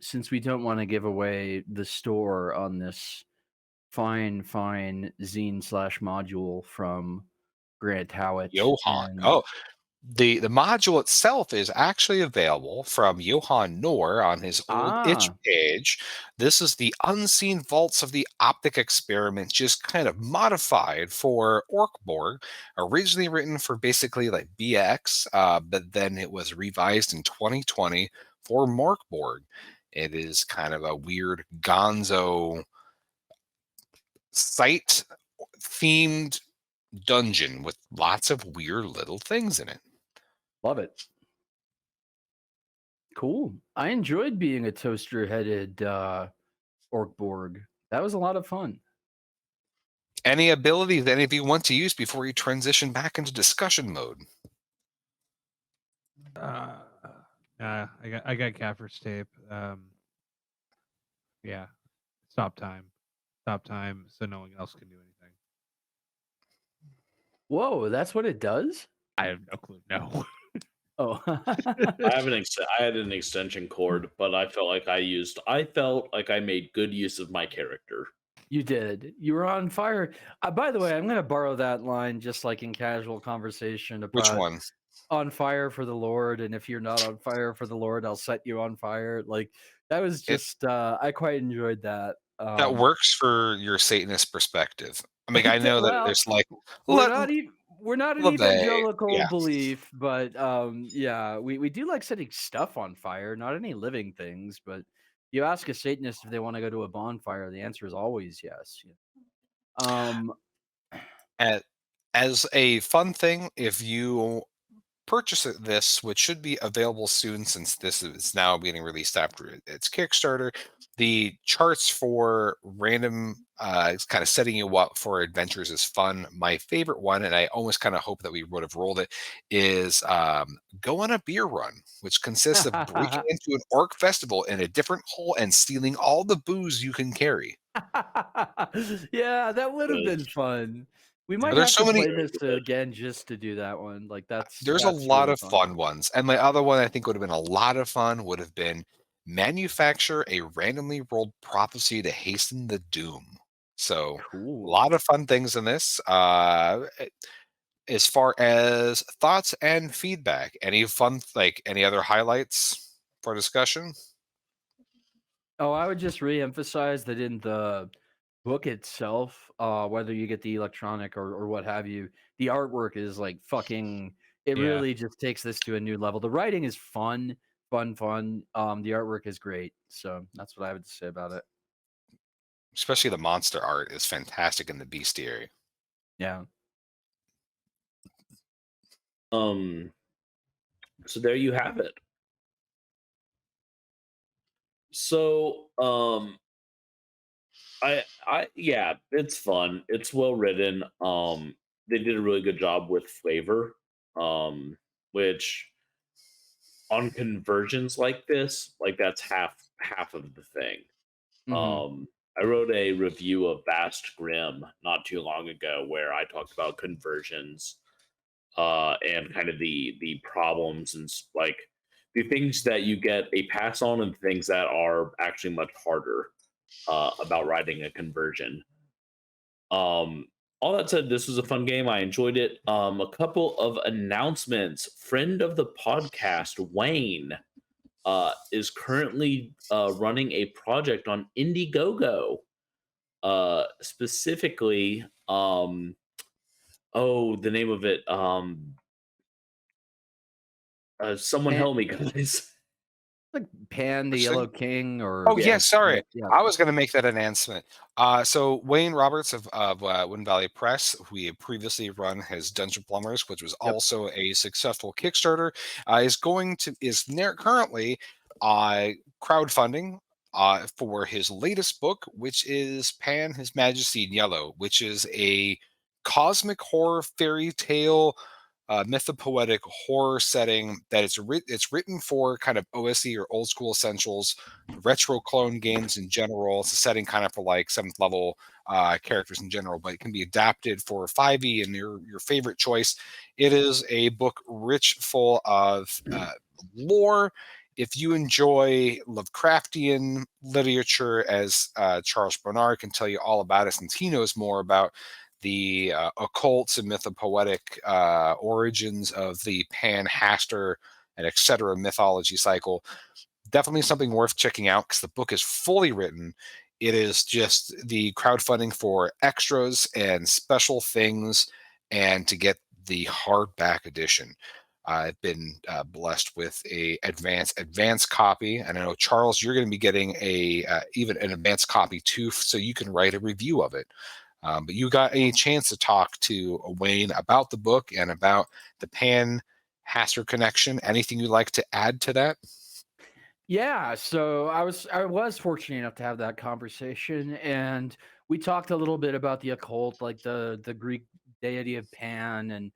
Since we don't want to give away the store on this fine zine slash module from Grant Howitt. Johann. And Oh, the module itself is actually available from Johann Noor on his old itch ah, page. This is the unseen vaults of the optic experiment, just kind of modified for Borg. Originally written for basically like BX, but then it was revised in 2020 for Borg. It is kind of a weird gonzo site themed dungeon with lots of weird little things in it. love it. Cool. I enjoyed being a toaster headed Orc Borg. That was a lot of fun. Any ability that any of you want to use before you transition back into discussion mode? I got Gaffer's tape. Yeah, stop time, so no one else can do anything. Whoa, that's what it does? I have no clue. No. Oh. I had an extension cord, but I felt like I made good use of my character. You did. You were on fire. By the way, I'm going to borrow that line just like in casual conversation Which about one? on fire for the Lord, and if you're not on fire for the Lord, I'll set you on fire. Like that was It just I quite enjoyed that. that works for your Satanist perspective. I mean, I know that Well, there's like we're let not even we're not an leve, evangelical yeah. belief, but yeah, we do like setting stuff on fire, not any living things, but you ask a Satanist if they want to go to a bonfire, the answer is always yes. Um And as a fun thing, if you purchase this, which should be available soon since this is now getting released after its Kickstarter, the charts for random kind of setting you up for adventures is fun. My favorite one, and I almost kind of hope that we would have rolled it, is go on a beer run, which consists of breaking into an orc festival in a different hole and stealing all the booze you can carry. yeah, that would have been Yes. fun. We might There's have so to many play this again just to do that one. Like There's a that's lot really of fun. fun ones. And my other one I think would have been a lot of fun would have been manufacture a randomly rolled prophecy to hasten the doom. So a Cool. lot of fun things in this. As far as thoughts and feedback, any fun, like any other highlights for discussion? Oh, I would just re-emphasize that in the book itself, whether you get the electronic or what have you, the artwork is like fucking. It Yeah. really just takes this to a new level. The writing is fun. The artwork is great. So that's what I would say about it. Especially the monster art is fantastic in the bestiary. Yeah. So there you have it. So yeah, it's fun. It's well written. They did a really good job with flavor. Which on conversions like this, like that's half of the thing. Mhm. I wrote a review of Vast Grim not too long ago where I talked about conversions and kind of the problems and like the things that you get a pass on and things that are actually much harder about writing a conversion. All that said, this was a fun game. I enjoyed it. A couple of announcements. Friend of the podcast, Wayne, is currently running a project on Indiegogo. Specifically, the name of it, Someone Pan, help me, guys. like Pan the Which Yellow thing? King, or Oh, yeah, sorry. yeah. I was going to make that announcement. So Wayne Roberts of Wind Valley Press, we had previously run his Dungeon Plumbers, which was Yep. also a successful Kickstarter, currently crowdfunding for his latest book, which is Pan His Majesty in Yellow, which is a cosmic horror fairy tale mythopoetic horror setting that it's written for kind of OSE or old school essentials, retro clone games in general. It's a setting kind of for like 7th level characters in general, but it can be adapted for 5e and your favorite choice. It is a book rich full of lore. If you enjoy Lovecraftian literature, as Charles Bernard can tell you all about it, since he knows more about the occults and mythopoetic origins of the Pan, Hastur, and etc. mythology cycle. Definitely something worth checking out because the book is fully written. It is just the crowdfunding for extras and special things, and to get the hardback edition. I've been blessed with a advanced copy, and I know Charles, you're going to be getting a even an advanced copy too, so you can write a review of it. But you got any chance to talk to Wayne about the book and about the Pan Hastur connection? Anything you'd like to add to that? Yeah, so I was fortunate enough to have that conversation, and we talked a little bit about the occult, like the Greek deity of Pan, and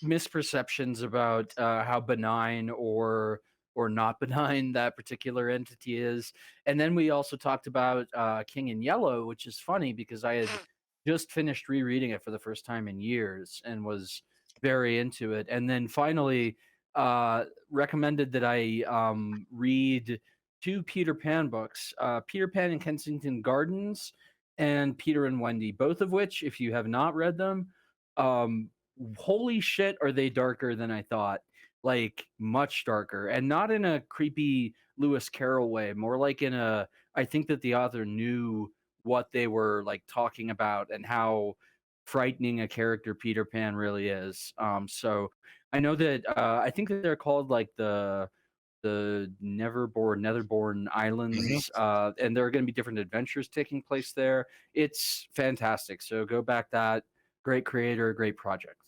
misperceptions about how benign or not benign that particular entity is. And then we also talked about King in Yellow, which is funny because I had just finished rereading it for the first time in years and was very into it. And then finally recommended that I read 2 Peter Pan books, Peter Pan in Kensington Gardens and Peter and Wendy, both of which, if you have not read them, holy shit, are they darker than I thought. Like much darker, and not in a creepy Lewis Carroll way, more like in a, I think that the author knew what they were like talking about and how frightening a character Peter Pan really is. So I know that I think that they're called like the Netherborn Islands, and there are going to be different adventures taking place there. It's fantastic. So go back that. Great creator, great project.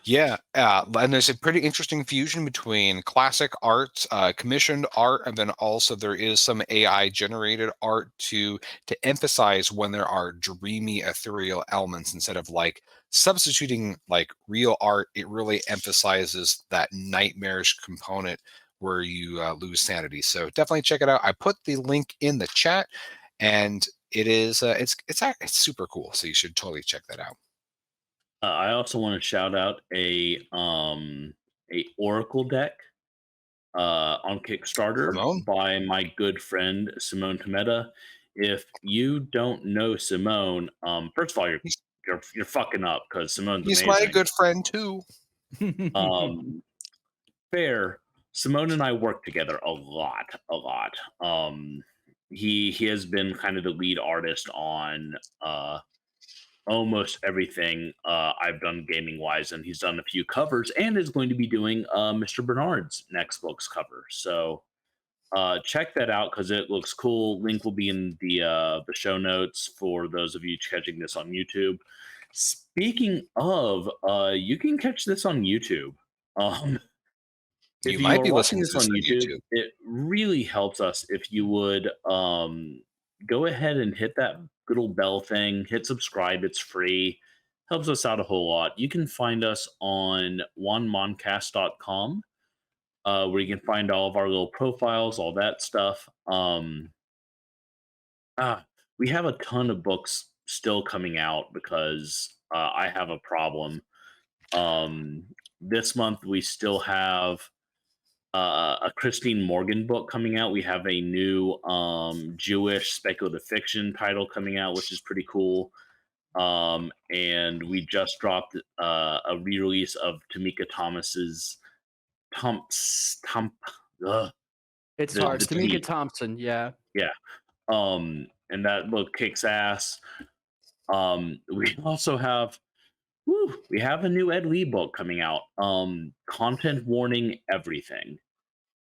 Yeah, and there's a pretty interesting fusion between classic art, commissioned art, and then also there is some AI generated art to emphasize when there are dreamy, ethereal elements instead of like substituting like real art. It really emphasizes that nightmarish component where you lose sanity. So definitely check it out. I put the link in the chat, and it is it's super cool. So you should totally check that out. I also want to shout out a Oracle deck on Kickstarter Simone? by my good friend Simone Tometa. If you don't know Simone, first of all, you're fucking up because Simone's He's amazing. my good friend too. Fair. Simone and I work together a lot. He has been kind of the lead artist on almost everything I've done gaming wise, and he's done a few covers and is going to be doing Mr. Bernard's next book's cover. So check that out because it looks cool. Link will be in the show notes for those of you catching this on YouTube. Speaking of, you can catch this on YouTube. If You you might are be watching listening this to this on on YouTube, YouTube. it really helps us if you would go ahead and hit that little bell thing, hit subscribe. It's free. Helps us out a whole lot. You can find us on WanMoncast.com, where you can find all of our little profiles, all that stuff. We have a ton of books still coming out because I have a problem. This month we still have a Christine Morgan book coming out. We have a new Jewish speculative fiction title coming out, which is pretty cool. And we just dropped a re-release of Tamika Thomas's It's the hard. Tamika tweet. Thompson, yeah. Yeah. And that book kicks ass. We also have Whew, we have a new Ed Lee book coming out. Content warning everything.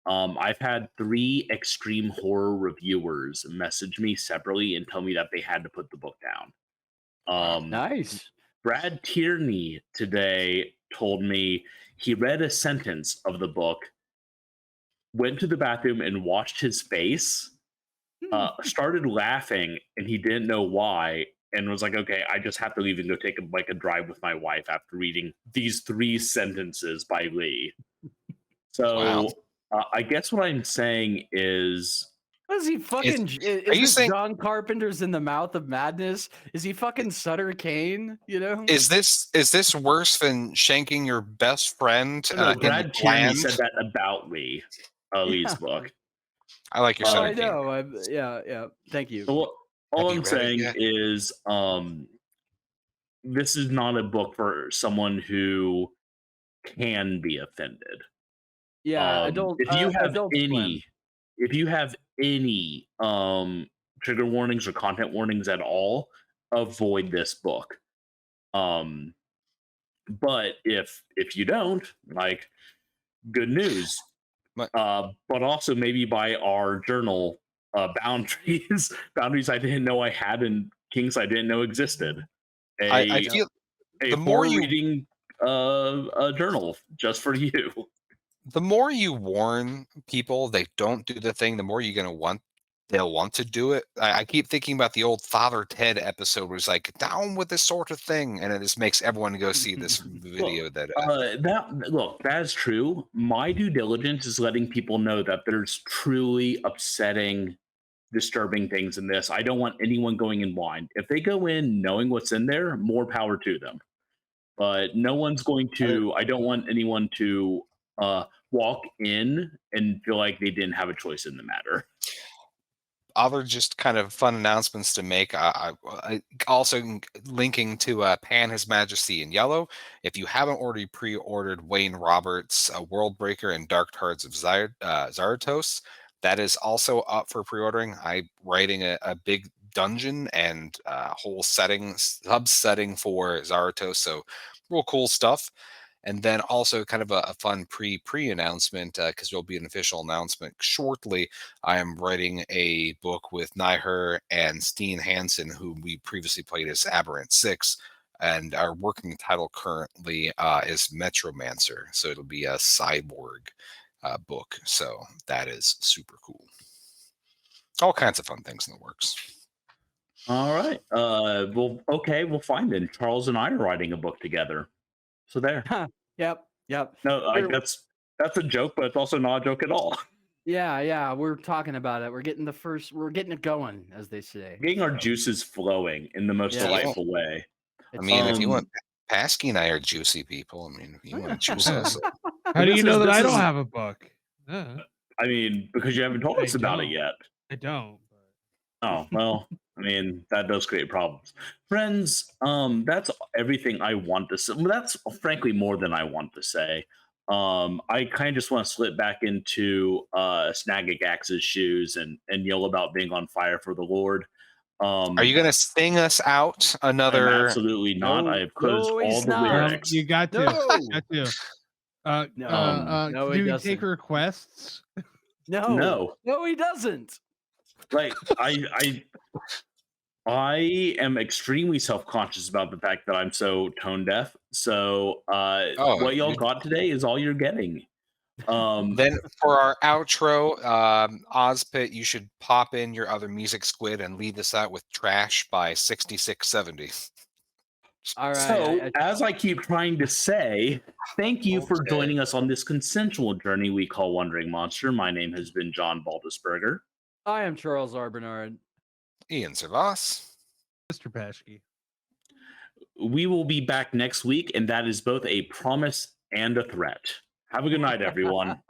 I've had 3 extreme horror reviewers message me separately and tell me that they had to put the book down. Wow. Nice. Brad Tierney today told me he read a sentence of the book, went to the bathroom and washed his face, started laughing, and he didn't know why, and was like, okay, I just have to leave and go take a drive with my wife after reading these 3 sentences by Lee. So Wow. I guess what I'm saying is, What is he fucking? are you this saying- John Carpenter's in the Mouth of Madness? Is he fucking Sutter Kane? You know? Is this worse than shanking your best friend no, in Brad the Tierney gland? said that about Lee, Lee's Yeah. book. I like your Oh, Sutter I Kane. know. Yeah. Thank you. So all Have you I'm read it saying yet? is, this is not a book for someone who can be offended. Yeah, adult. If you have Adult Swim. any trigger warnings or content warnings at all, avoid this book. But if you don't, like, good news. But also maybe buy our journal, boundaries I didn't know I had and kinks I didn't know existed. I feel a the more horror you reading a journal just for you. the more you warn people they don't do the thing, the more they'll want to do it. I keep thinking about the old Father Ted episode where it's like, down with this sort of thing, and it just makes everyone go see this video that That is true. My due diligence is letting people know that there's truly upsetting, disturbing things in this. I don't want anyone going in blind. If they go in knowing what's in there, more power to them. But no one's going to. I don't want anyone to walk in and feel like they didn't have a choice in the matter. other just kind of fun announcements to make. I also linking to Pan His Majesty in Yellow. If you haven't already pre-ordered Wayne Roberts' World Breaker and Dark Cards of Zaratos, that is also up for pre-ordering. I'm writing a big dungeon and whole sub-setting for Zaratos, so real cool stuff. And then also kind of a fun pre-announcement, because there'll be an official announcement shortly. I am writing a book with Nyher and Steen Hansen, who we previously played as Aberrant 6. And our working title currently is Metromancer. So it'll be a cyborg book. So that is super cool. All kinds of fun things in the works. All right. Well, okay, we'll find it. Charles and I are writing a book together. So there. Yep. No, that's a joke, but it's also not a joke at all. Yeah. We're talking about it. We're getting it going, as they say. Getting our juices flowing in the most delightful way. I mean, if you want, Pasky and I are juicy people. I mean, if you want to juice us. How do you know that I don't have a book? I mean, because you haven't told us about it yet. I don't. Oh, well, I mean, that does create problems. Friends, that's everything I want to say. Well, that's frankly more than I want to say. I kind of just want to slip back into Snagax's shoes and yell about being on fire for the Lord. Are you going to sing us out another? I'm absolutely not. No, I have closed no, all he's the not. lyrics. You got to. No. No, Do he you doesn't. take requests? No, he doesn't. Like I am extremely self-conscious about the fact that I'm so tone deaf. So what y'all got today is all you're getting. Then for our outro, Ozpit, you should pop in your other music squid and lead us out with Trash by 6670. All right. So, as I keep trying to say, thank you for joining us on this consensual journey we call Wandering Monster. My name has been John Baldisberger. I am Charles Arbernard. Ian Servas. Mr. Pashke. We will be back next week, and that is both a promise and a threat. Have a good night, everyone.